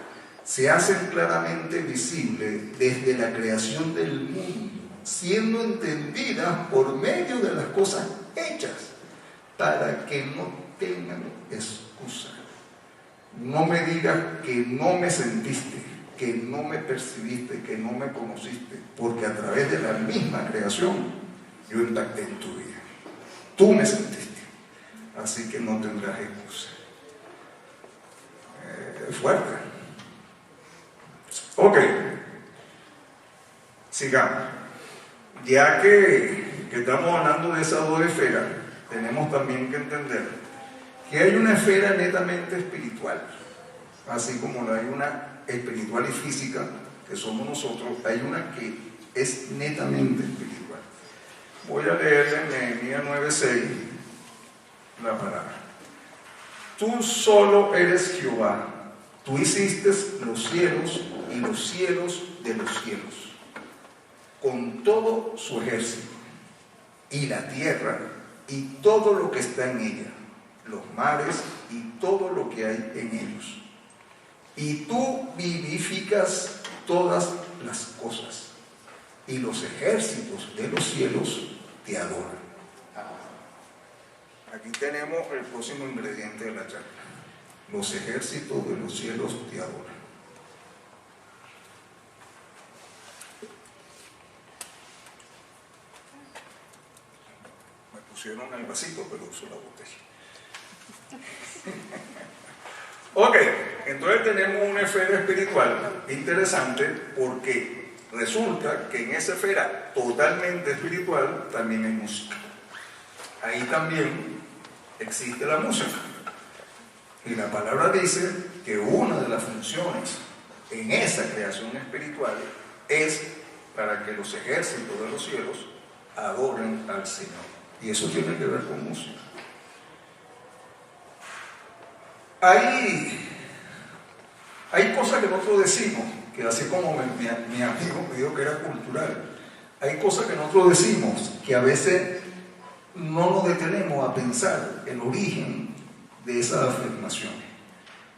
se hacen claramente visibles desde la creación del mundo, siendo entendidas por medio de las cosas hechas, para que no tengan excusa. No me digas que no me sentiste, que no me percibiste, que no me conociste, porque a través de la misma creación yo impacté en tu vida. Tú me sentiste, así que no tendrás excusa. Es fuerte. Ok, sigamos. Ya que estamos hablando de esas dos esferas, tenemos también que entender que hay una esfera netamente espiritual, así como hay una espiritual y física, que somos nosotros, hay una que es netamente espiritual. Voy a leer en Nehemías 9:6 la palabra. Tú solo eres Jehová, tú hiciste los cielos y los cielos de los cielos, con todo su ejército, y la tierra y todo lo que está en ella, los mares y todo lo que hay en ellos. Y tú vivificas todas las cosas, y los ejércitos de los cielos te adoran. Aquí tenemos el próximo ingrediente de la charla. Los ejércitos de los cielos te adoran. Me pusieron el vasito, pero uso la botella. Ok, entonces tenemos una esfera espiritual interesante, porque resulta que en esa esfera totalmente espiritual también hay música. Ahí también existe la música. Y la palabra dice que una de las funciones en esa creación espiritual es para que los ejércitos de los cielos adoren al Señor. Y eso tiene que ver con música. Hay cosas que nosotros decimos, que así como mi amigo me dijo que era cultural, hay cosas que nosotros decimos que a veces no nos detenemos a pensar el origen de esas afirmaciones.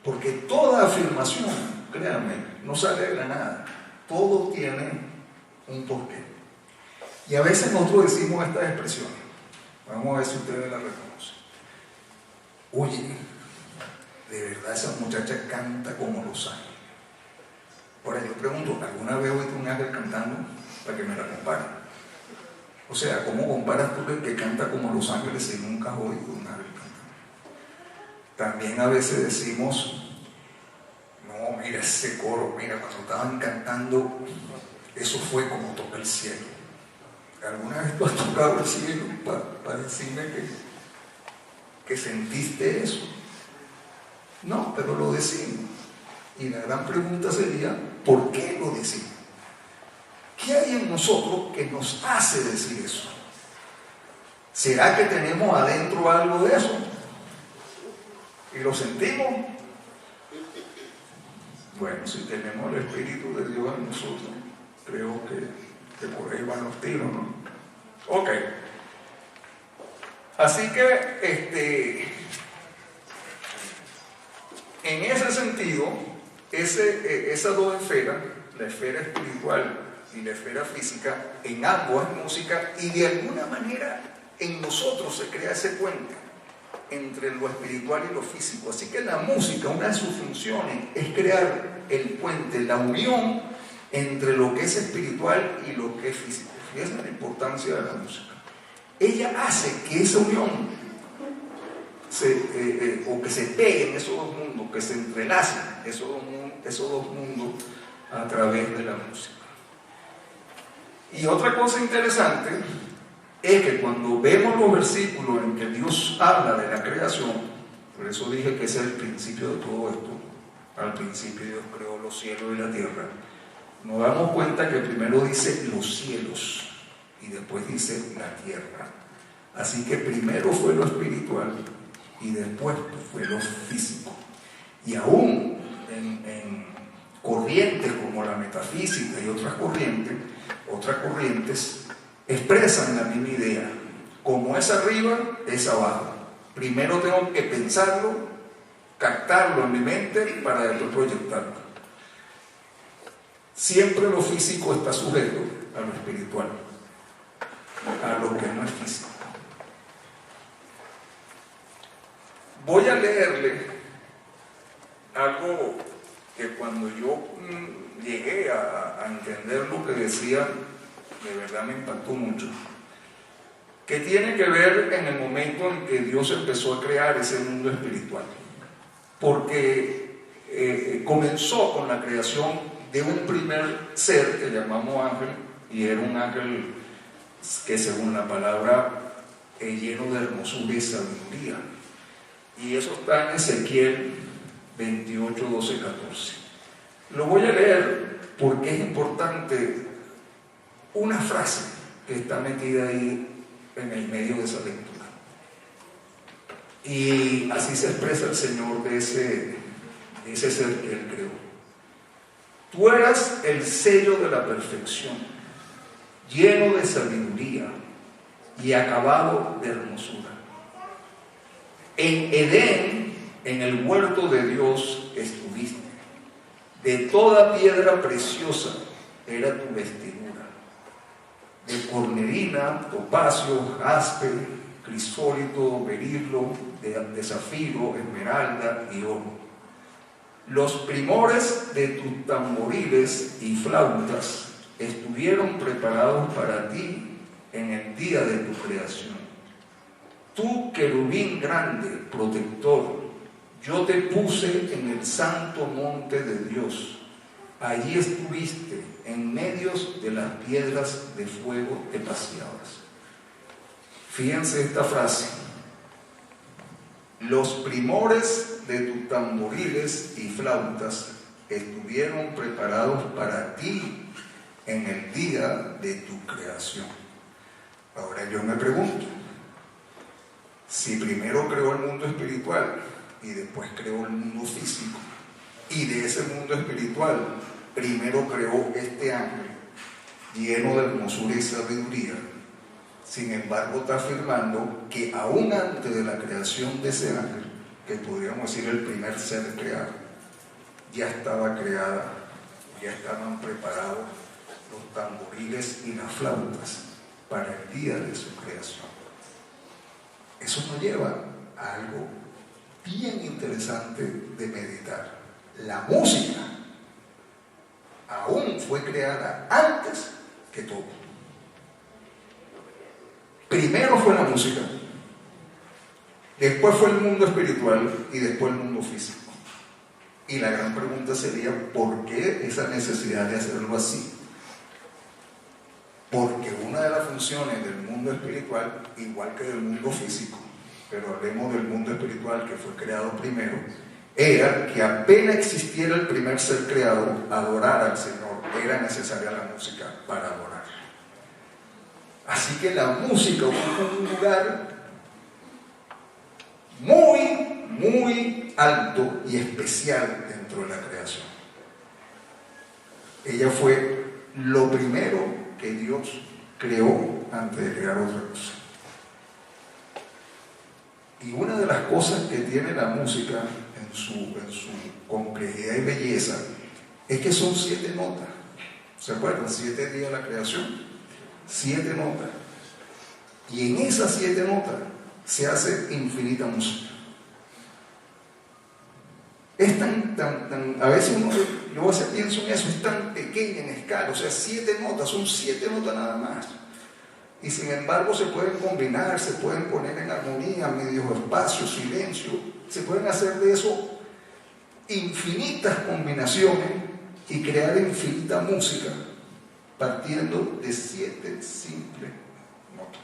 Porque toda afirmación, créanme, no sale de la nada. Todo tiene un porqué. Y a veces nosotros decimos estas expresiones. Vamos a ver si ustedes la reconocen. Oye, de verdad esa muchacha canta como los ángeles. Ahora yo pregunto, ¿alguna vez oíste un ángel cantando? Para que me la comparen. O sea, ¿cómo comparas tú el que canta como los ángeles si nunca has oído un ángel cantando? También a veces decimos, no, mira ese coro, mira, cuando estaban cantando, eso fue como toca el cielo. ¿Alguna vez tú has tocado el cielo para decirme que sentiste eso? No, pero lo decimos. Y la gran pregunta sería, ¿por qué lo decimos? ¿Qué hay en nosotros que nos hace decir eso? ¿Será que tenemos adentro algo de eso? ¿Y lo sentimos? Bueno, si tenemos el Espíritu de Dios en nosotros, creo que por ahí van los tiros, ¿no? Ok. Así que, en ese sentido, esas dos esferas, la esfera espiritual y la esfera física, en ambos hay música, y de alguna manera en nosotros se crea ese puente entre lo espiritual y lo físico. Así que la música, una de sus funciones es crear el puente, la unión entre lo que es espiritual y lo que es físico. Fíjense la importancia de la música. Ella hace que esa unión o que se peguen esos dos mundos, que se entrelacen esos dos mundos a través de la música. Y otra cosa interesante es que cuando vemos los versículos en que Dios habla de la creación, por eso dije que ese es el principio de todo esto, al principio Dios creó los cielos y la tierra, nos damos cuenta que primero dice los cielos y después dice la tierra. Así que primero fue lo espiritual y después fue lo físico. Y aún corrientes como la metafísica y otras corrientes expresan la misma idea. Como es arriba, es abajo. Primero tengo que pensarlo, captarlo en mi mente para después proyectarlo. Siempre lo físico está sujeto a lo espiritual, a lo que no es físico. Voy a leerle algo que cuando yo llegué a entender lo que decía, de verdad me impactó mucho, que tiene que ver en el momento en que Dios empezó a crear ese mundo espiritual, porque comenzó con la creación de un primer ser que llamamos ángel, y era un ángel que según la palabra lleno de hermosura y sabiduría, y eso está en Ezequiel 28, 12, 14. Lo voy a leer porque es importante una frase que está metida ahí en el medio de esa lectura, y así se expresa el Señor de ese ser que Él creó. Tú eras el sello de la perfección, lleno de sabiduría y acabado de hermosura. En Edén, en el huerto de Dios, estuviste. De toda piedra preciosa era tu vestidura, de cornerina, topacio, jaspe, crisólito, berilo, de zafiro, esmeralda y oro. Los primores de tus tamboriles y flautas estuvieron preparados para ti en el día de tu creación. Tú, querubín grande, protector, yo te puse en el santo monte de Dios. Allí estuviste, en medio de las piedras de fuego espaciadas. Fíjense esta frase. Los primores de tus tamboriles y flautas estuvieron preparados para ti en el día de tu creación. Ahora yo me pregunto, si primero creó el mundo espiritual y después creó el mundo físico, y de ese mundo espiritual primero creó este ángel lleno de hermosura y sabiduría, sin embargo está afirmando que aún antes de la creación de ese ángel, que podríamos decir el primer ser creado, ya estaba creada, ya estaban preparados los tamboriles y las flautas para el día de su creación. Eso nos lleva a algo bien interesante de meditar. La música aún fue creada antes que todo. Primero fue la música, después fue el mundo espiritual y después el mundo físico. Y la gran pregunta sería, ¿por qué esa necesidad de hacerlo así? Porque una de las funciones del mundo espiritual, igual que del mundo físico, pero hablemos del mundo espiritual que fue creado primero, era que apenas existiera el primer ser creado, adorar al Señor, era necesaria la música para adorar. Así que la música ocupa un lugar muy, muy alto y especial dentro de la creación. Ella fue lo primero que Dios creó antes de crear otra cosa. Y una de las cosas que tiene la música en su complejidad y belleza es que son 7 notas. ¿Se acuerdan? 7 días de la creación, 7 notas. Y en esas 7 notas se hace infinita música. Es a veces yo a veces pienso en eso, es tan pequeña en escala, o sea, 7 notas, son 7 notas nada más. Y sin embargo se pueden combinar, se pueden poner en armonía, medio espacio, silencio, se pueden hacer de eso infinitas combinaciones y crear infinita música partiendo de 7 simples notas.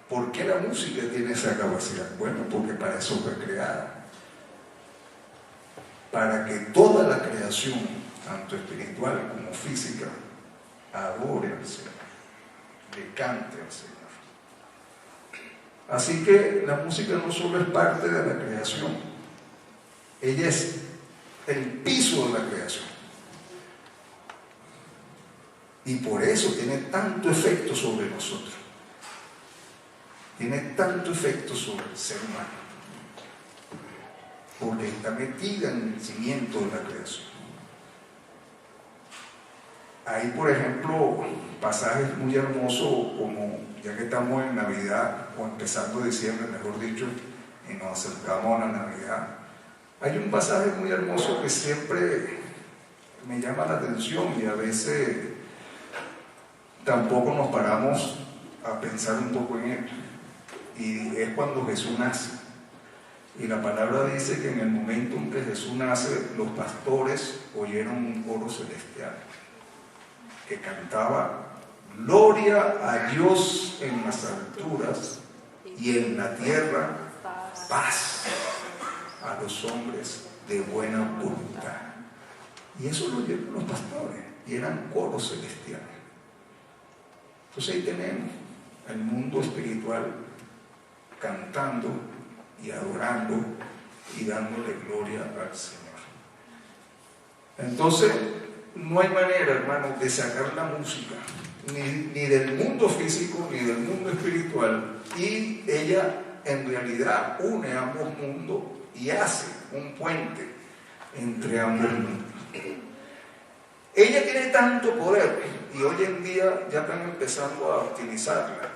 ¿Por qué la música tiene esa capacidad? Bueno, porque para eso fue creada. Para que toda la creación, tanto espiritual como física, adore al Señor, le cante al Señor. Así que la música no solo es parte de la creación, ella es el piso de la creación. Y por eso tiene tanto efecto sobre nosotros. Tiene tanto efecto sobre el ser humano. Porque está metida en el cimiento de la creación. Hay, por ejemplo, pasajes muy hermosos, como ya que estamos en Navidad, o empezando diciembre, mejor dicho, y nos acercamos a la Navidad. Hay un pasaje muy hermoso que siempre me llama la atención y a veces tampoco nos paramos a pensar un poco en él. Y es cuando Jesús nace. Y la palabra dice que en el momento en que Jesús nace, los pastores oyeron un coro celestial que cantaba: gloria a Dios en las alturas y en la tierra paz a los hombres de buena voluntad. Y eso lo oyeron los pastores y eran coros celestiales. Entonces ahí tenemos el mundo espiritual cantando y adorando y dándole gloria al Señor. Entonces no hay manera, hermanos, de sacar la música ni del mundo físico ni del mundo espiritual, y ella en realidad une ambos mundos y hace un puente entre ambos mundos. Ella tiene tanto poder, y hoy en día ya están empezando a utilizarla,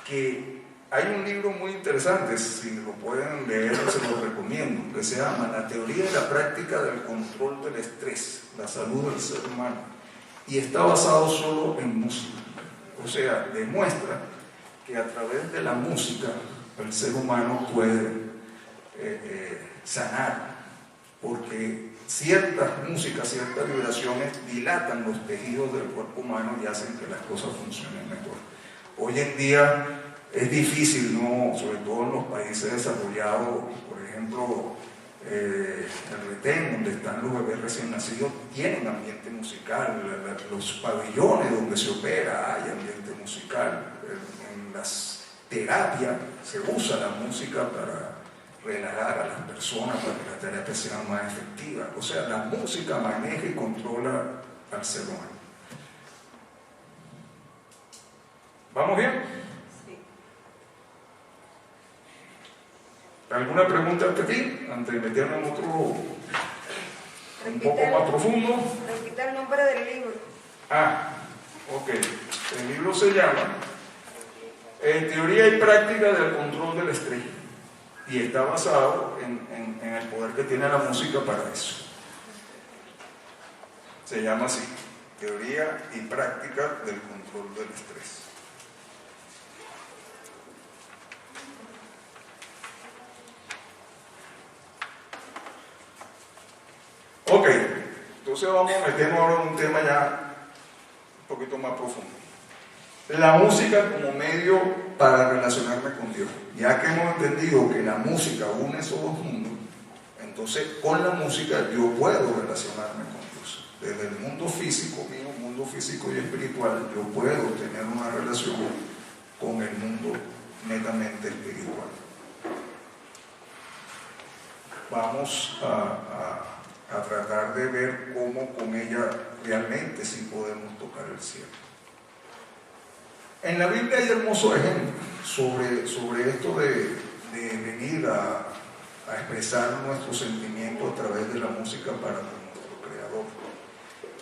que hay un libro muy interesante, si lo pueden leer se lo recomiendo, que se llama La teoría y la práctica del control del estrés, la salud del ser humano, y está basado solo en música. O sea, demuestra que a través de la música el ser humano puede sanar, porque ciertas músicas, ciertas vibraciones dilatan los tejidos del cuerpo humano y hacen que las cosas funcionen mejor. Hoy en día es difícil, ¿no? Sobre todo en los países desarrollados, por ejemplo, el Retén, donde están los bebés recién nacidos, tienen ambiente musical. Los pabellones donde se opera hay ambiente musical. En las terapias se usa la música para relajar a las personas, para que la terapia sea más efectiva. O sea, la música maneja y controla al ser humano. ¿Vamos bien? Sí. ¿Alguna pregunta hasta aquí? Antes de meternos en otro un poco más profundo. Repita el nombre del libro. Ok. El libro se llama Teoría y práctica del control del estrés. Y está basado en el poder que tiene la música para eso. Se llama así: Teoría y práctica del control del estrés. Ok, entonces vamos a meternos ahora en un tema ya un poquito más profundo. La música como medio para relacionarme con Dios. Ya que hemos entendido que la música une esos dos mundos, entonces con la música yo puedo relacionarme con Dios. Desde el mundo físico mío, mundo físico y espiritual, yo puedo tener una relación con el mundo netamente espiritual. Vamos a tratar de ver cómo con ella realmente sí podemos tocar el cielo. En la Biblia hay hermosos ejemplos sobre esto de venir a expresar nuestros sentimientos a través de la música para con nuestro Creador.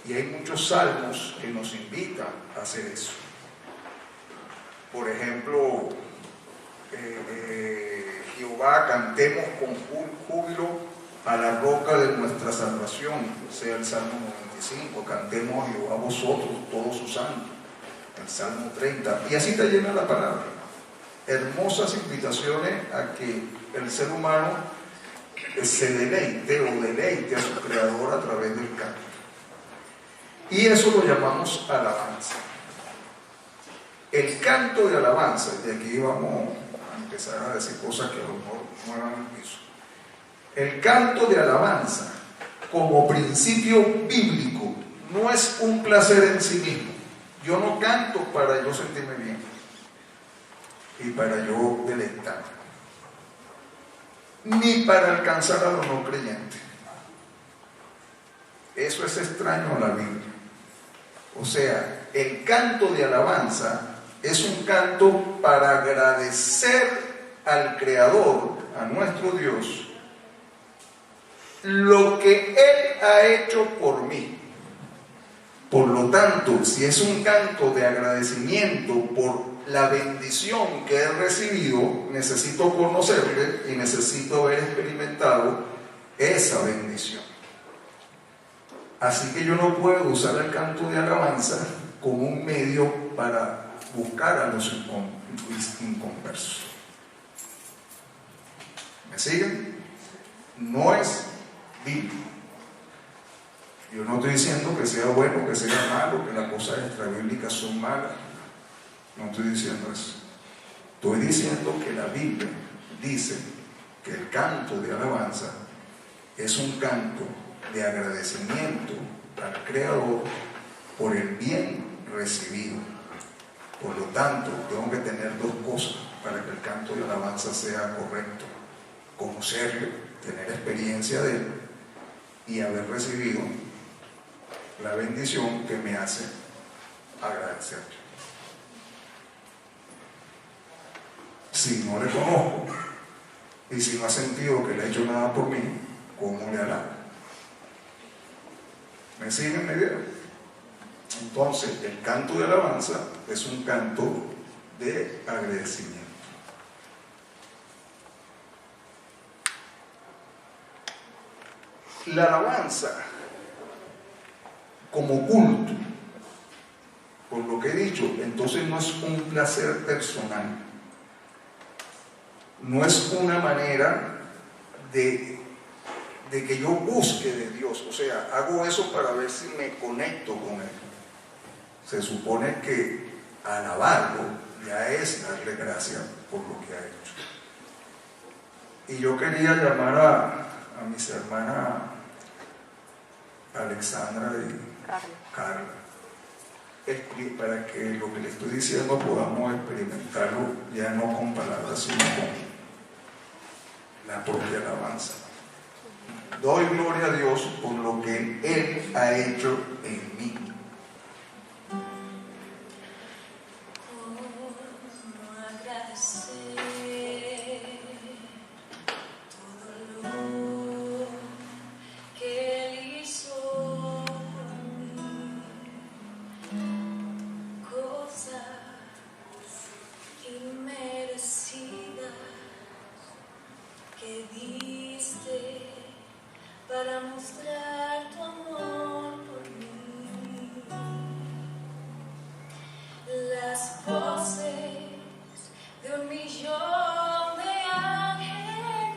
Y hay muchos salmos que nos invitan a hacer eso. Por ejemplo, Jehová, cantemos con júbilo a la roca de nuestra salvación, sea el Salmo 95, cantemos a Jehová vosotros, todos sus santos, el Salmo 30, y así está llena la palabra. Hermosas invitaciones a que el ser humano se deleite a su Creador a través del canto. Y eso lo llamamos alabanza. El canto de alabanza, y aquí vamos a empezar a decir cosas que a lo mejor muevan el piso. El canto de alabanza, como principio bíblico, no es un placer en sí mismo. Yo no canto para yo sentirme bien y para yo deleitarme, ni para alcanzar a los no creyentes. Eso es extraño a la Biblia. O sea, el canto de alabanza es un canto para agradecer al Creador, a nuestro Dios, lo que Él ha hecho por mí. Por lo tanto, si es un canto de agradecimiento por la bendición que he recibido, necesito conocerle y necesito haber experimentado esa bendición. Así que yo no puedo usar el canto de alabanza como un medio para buscar a los inconversos. ¿Me siguen? No es bíblico. Yo no estoy diciendo que sea bueno, que sea malo, que las cosas extrabíblicas son malas. No estoy diciendo eso. Estoy diciendo que la Biblia dice que el canto de alabanza es un canto de agradecimiento al Creador por el bien recibido. Por lo tanto, tengo que tener dos cosas para que el canto de alabanza sea correcto: conocerlo, tener experiencia de él y haber recibido la bendición que me hace agradecerle. Si no le conozco y si no ha sentido que le ha hecho nada por mí, ¿cómo le alabo? ¿Me siguen la idea? Entonces, el canto de alabanza es un canto de agradecimiento. La alabanza como culto, por lo que he dicho, entonces no es un placer personal, no es una manera de que yo busque de Dios, o sea, hago eso para ver si me conecto con Él. Se supone que alabarlo ya es darle gracias por lo que ha hecho. Y yo quería llamar a mis hermanas Alexandra y Carla, para que lo que le estoy diciendo podamos experimentarlo ya no con palabras, sino con la propia alabanza. Doy gloria a Dios por lo que Él ha hecho en mí. Para mostrar tu amor por mí, las voces de 1.000.000 de ángeles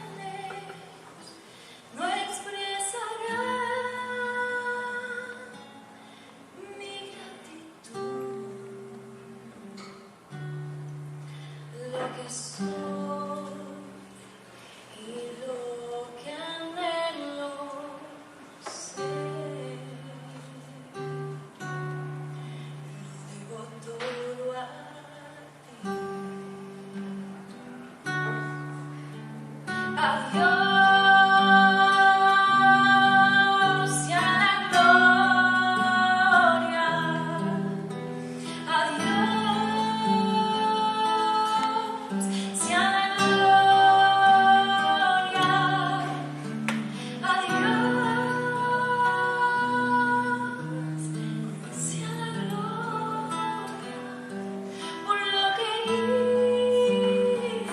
no expresarán mi gratitud, lo que soy y lo que anhelo. Por lo que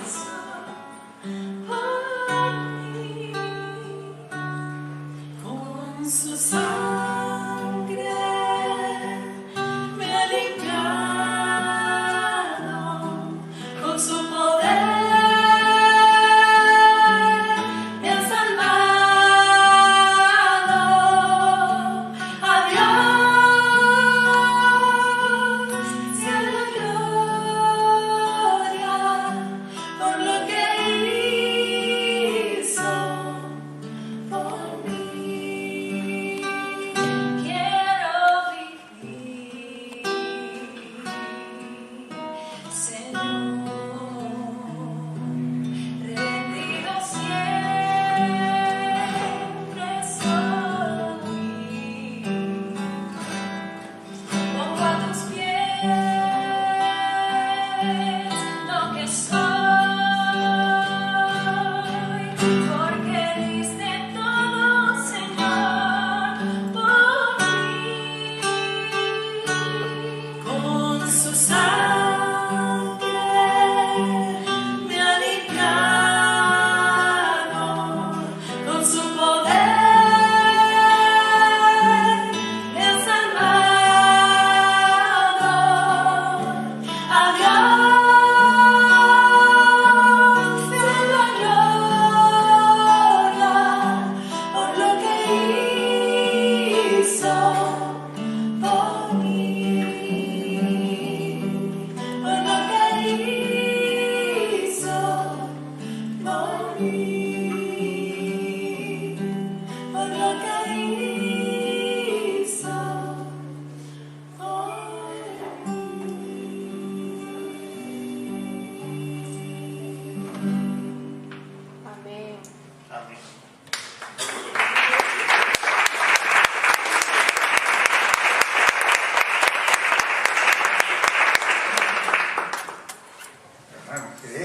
hizo por mí.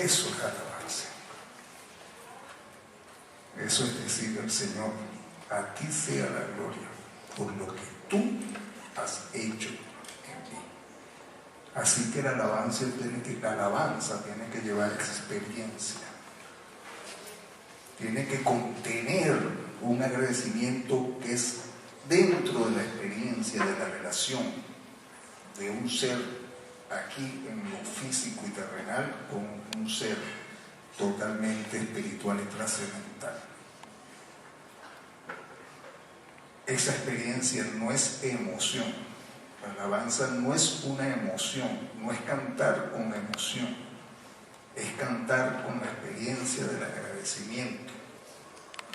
Eso es alabanza. Eso es decir al Señor, a ti sea la gloria por lo que tú has hecho en mí. Así que la alabanza tiene que llevar experiencia. Tiene que contener un agradecimiento que es dentro de la experiencia de la relación de un ser aquí en lo físico y terrenal con un ser totalmente espiritual y trascendental. Esa experiencia no es emoción. La alabanza no es una emoción, no es cantar con emoción, es cantar con la experiencia del agradecimiento,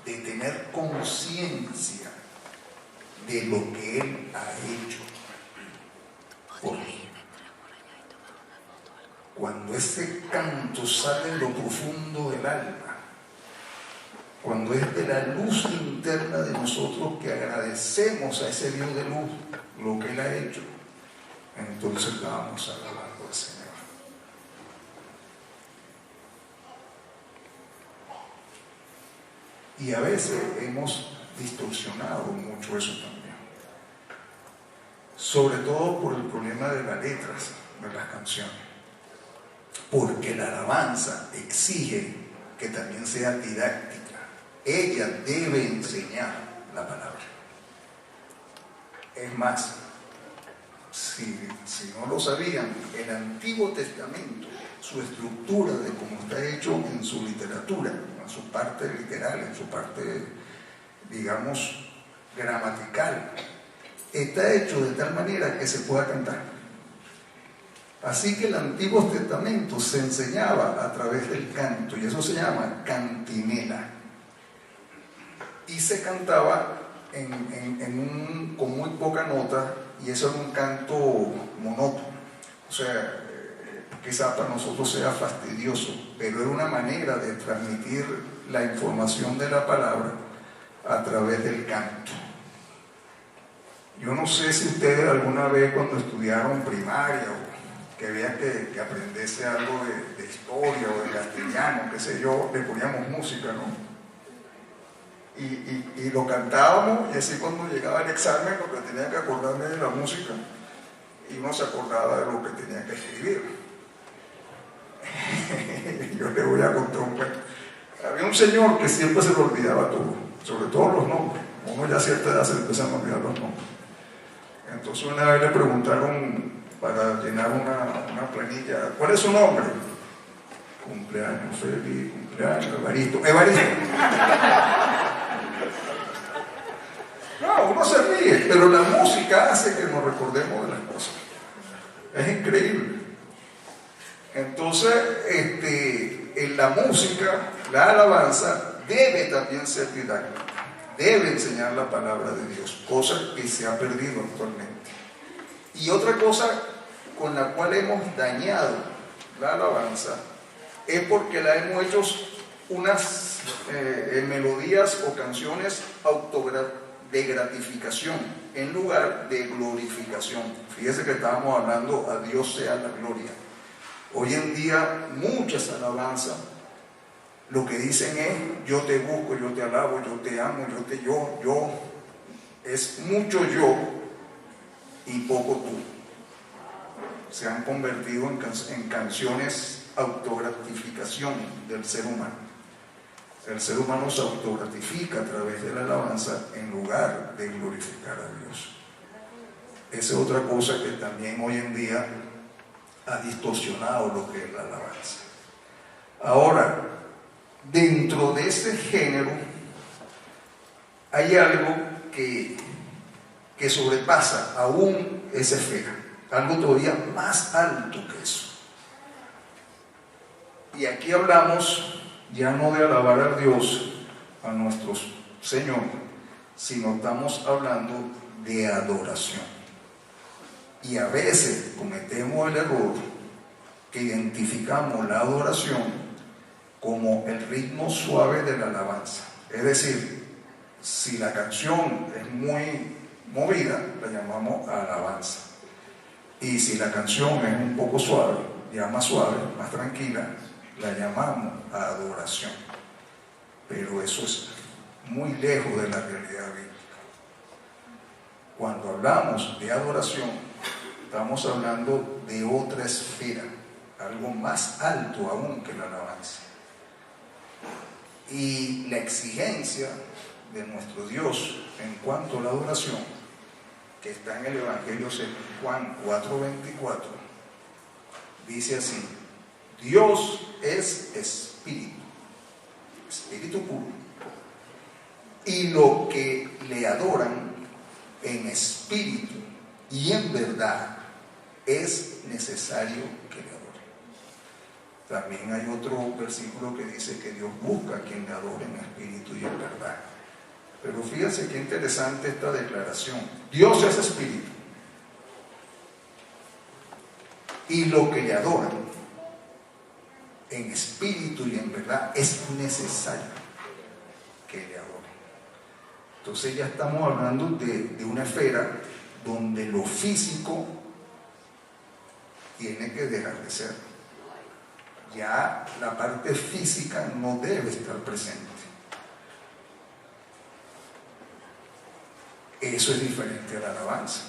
de tener conciencia de lo que Él ha hecho por mí. Cuando ese canto sale de lo profundo del alma, cuando es de la luz interna de nosotros que agradecemos a ese Dios de luz lo que Él ha hecho, entonces la vamos alabando al Señor. Y a veces hemos distorsionado mucho eso también, sobre todo por el problema de las letras de las canciones, porque la alabanza exige que también sea didáctica. Ella debe enseñar la palabra. Es más, si no lo sabían, el Antiguo Testamento, su estructura de cómo está hecho en su literatura, en su parte literal, en su parte, digamos, gramatical, está hecho de tal manera que se pueda cantar. Así que el Antiguo Testamento se enseñaba a través del canto, y eso se llama cantinela. Y se cantaba con muy poca nota, y eso era un canto monótono. O sea, quizá para nosotros sea fastidioso, pero era una manera de transmitir la información de la palabra a través del canto. Yo no sé si ustedes alguna vez cuando estudiaron primaria o que había que aprenderse algo de historia o de castellano, qué sé yo, le poníamos música, ¿no? Y lo cantábamos, y así cuando llegaba el examen, porque tenía que acordarme de la música, y uno se acordaba de lo que tenía que escribir. Yo le voy a contar un cuento. Había un señor que siempre se le olvidaba todo, sobre todo los nombres. Uno ya a cierta edad se le empiezan a olvidar los nombres. Entonces una vez le preguntaron para llenar una planilla, ¿cuál es su nombre? Cumpleaños feliz, cumpleaños, Evaristo. ¡Evaristo! No, uno se ríe, pero la música hace que nos recordemos de las cosas. Es increíble. Entonces, en la música, la alabanza debe también ser didáctica, debe enseñar la palabra de Dios, cosa que se ha perdido actualmente. Y otra cosa con la cual hemos dañado la alabanza es porque la hemos hecho unas melodías o canciones de gratificación en lugar de glorificación. Fíjese que estábamos hablando a Dios sea la gloria. Hoy en día muchas alabanzas lo que dicen es yo te busco, yo te alabo, yo te amo, yo. Es mucho yo y poco tú. Se han convertido en canciones autogratificación del ser humano. El ser humano se autogratifica a través de la alabanza en lugar de glorificar a Dios. Esa es otra cosa que también hoy en día ha distorsionado lo que es la alabanza. Ahora, dentro de ese género hay algo que sobrepasa aún esa esfera, algo todavía más alto que eso. Y aquí hablamos ya no de alabar a Dios, a nuestro Señor, sino estamos hablando de adoración. Y a veces cometemos el error que identificamos la adoración como el ritmo suave de la alabanza. Es decir, si la canción es muy movida, la llamamos alabanza. Y si la canción es un poco suave, ya más suave, más tranquila, la llamamos adoración, pero eso es muy lejos de la realidad bíblica. Cuando hablamos de adoración, estamos hablando de otra esfera, algo más alto aún que la alabanza. Y la exigencia de nuestro Dios en cuanto a la adoración, que está en el Evangelio según Juan 4:24, dice así: Dios es espíritu, espíritu puro, y lo que le adoran en espíritu y en verdad es necesario que le adoren. También hay otro versículo que dice que Dios busca a quien le adore en espíritu y en verdad. Pero fíjense qué interesante esta declaración. Dios es espíritu, y lo que le adoran en espíritu y en verdad es necesario que le adoren. Entonces ya estamos hablando de una esfera donde lo físico tiene que dejar de ser. Ya la parte física no debe estar presente. Eso es diferente a la alabanza.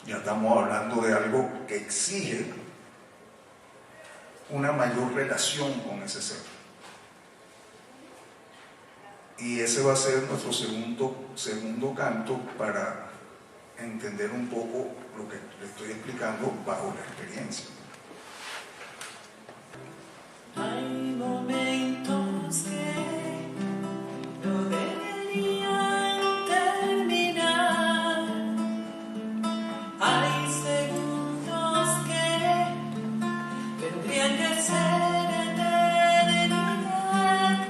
Ya estamos hablando de algo que exige una mayor relación con ese ser. Y ese va a ser nuestro segundo canto para entender un poco lo que le estoy explicando bajo la experiencia. Hay momentos que no deberían terminar. Hay segundos que tendrían que ser eternidad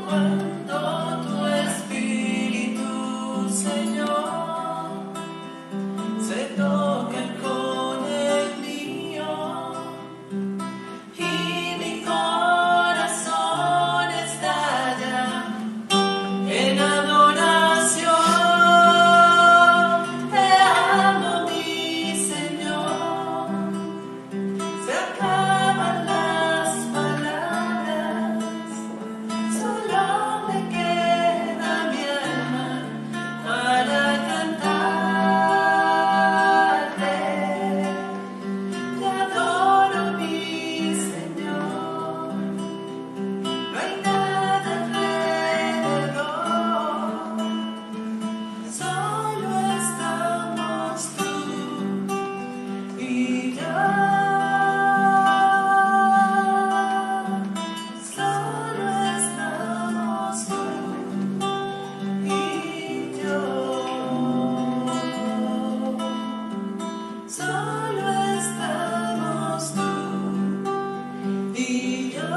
cuando tu espíritu, Señor, se toca con el mío. Y mi corazón estalla en adoración. Te amo, mi Señor. Se acaban las palabras, solo me queda mi alma para cantarte. Te adoro, mi Señor. No hay nada alrededor, solo estamos tú y yo. Solo estamos tú y yo. Solo estamos tú y yo.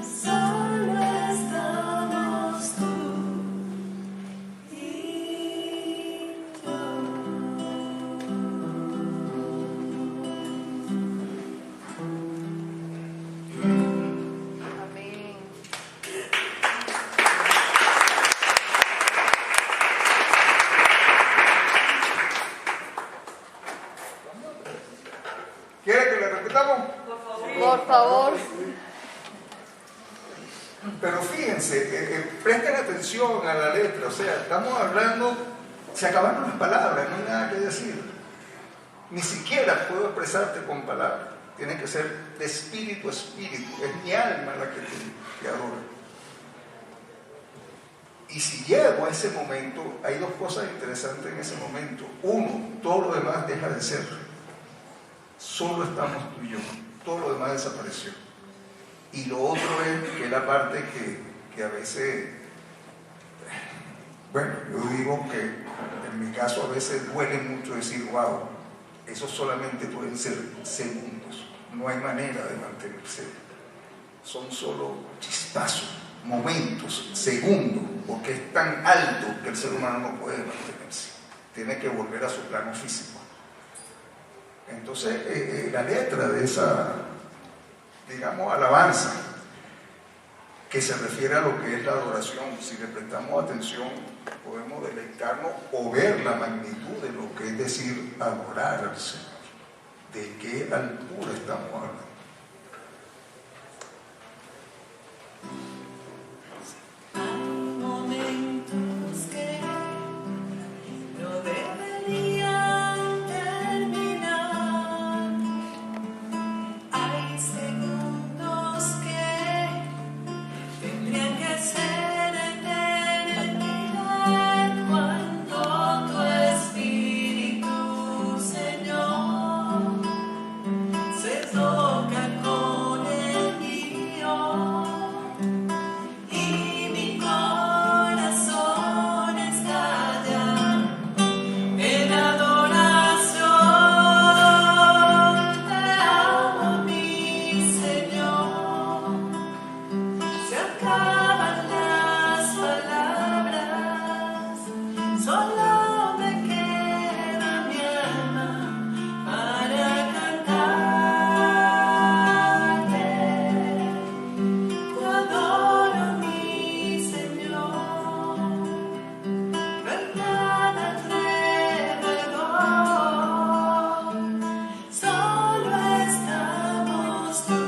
Solo estamos tú y yo. Amén. ¿Quiere que le repitamos? Por favor. Pero fíjense, presten atención a la letra, o sea, estamos hablando, se acabaron las palabras, no hay nada que decir. Ni siquiera puedo expresarte con palabras, tiene que ser de espíritu a espíritu, es mi alma la que te adora. Y si llego a ese momento, hay dos cosas interesantes en ese momento. Uno, todo lo demás deja de ser. Solo estamos tú y yo, todo lo demás desapareció. Y lo otro es que es la parte que a veces, bueno, yo digo que en mi caso a veces duele mucho decir, wow, eso solamente pueden ser segundos, no hay manera de mantenerse, son solo chispazos, momentos, segundos, porque es tan alto que el ser humano no puede mantenerse, tiene que volver a su plano físico. Entonces, la letra de esa, digamos, alabanza, que se refiere a lo que es la adoración, si le prestamos atención, podemos deleitarnos o ver la magnitud de lo que es decir adorar al Señor. ¿De qué altura estamos hablando? Hay momentos que no deberían terminar. Hay segundos que tendrían que ser eternidad cuando tu Espíritu, Señor, se toca con el mío. Y mi corazón estalla en adoración. Te amo, mi Señor. Se acaban las palabras, solo me queda mi alma para cantarte. Te adoro, mi Señor, verdad alrededor, solo estamos tú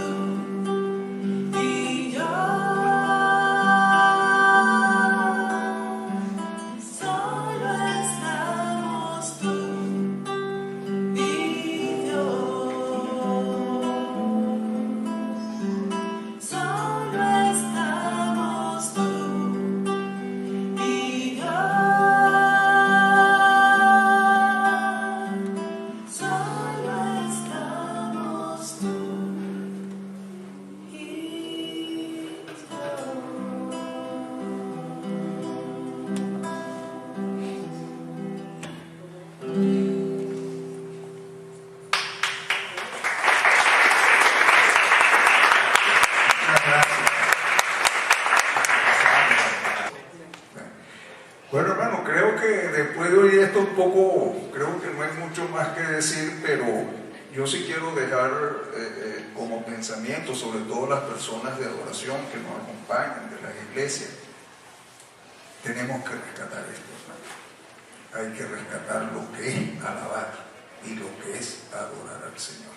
y yo. Solo estamos tú y yo. Solo estamos tú y yo. Solo estamos tú y Muchas gracias. Bueno, hermano, creo que después de oír esto un poco, creo que no hay mucho más que decir, pero yo sí quiero dejar como pensamiento, sobre todo las personas de adoración que nos acompañan de las iglesias, tenemos que rescatar esto, hermano. Hay que rescatar lo que es alabar y lo que es adorar al Señor.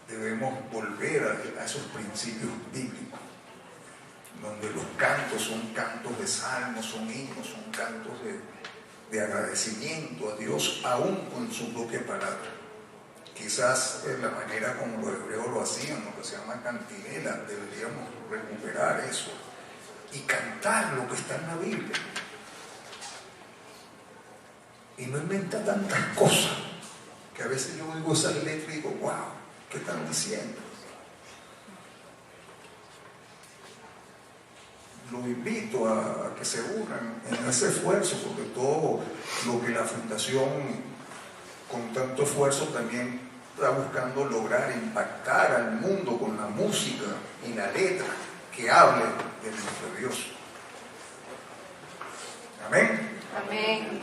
Debemos volver a esos principios bíblicos, donde los cantos son cantos de salmos, son himnos, son cantos de agradecimiento a Dios, aún con su propia palabra. Quizás la manera como los hebreos lo hacían, lo que se llama cantilena, deberíamos recuperar eso y cantar lo que está en la Biblia. Y no inventa tantas cosas, que a veces yo oigo esas letras y digo, wow, ¿qué están diciendo? Los invito a que se unan en ese esfuerzo, porque todo lo que la Fundación con tanto esfuerzo también está buscando lograr, impactar al mundo con la música y la letra que hable de nuestro Dios. Amén. Amén.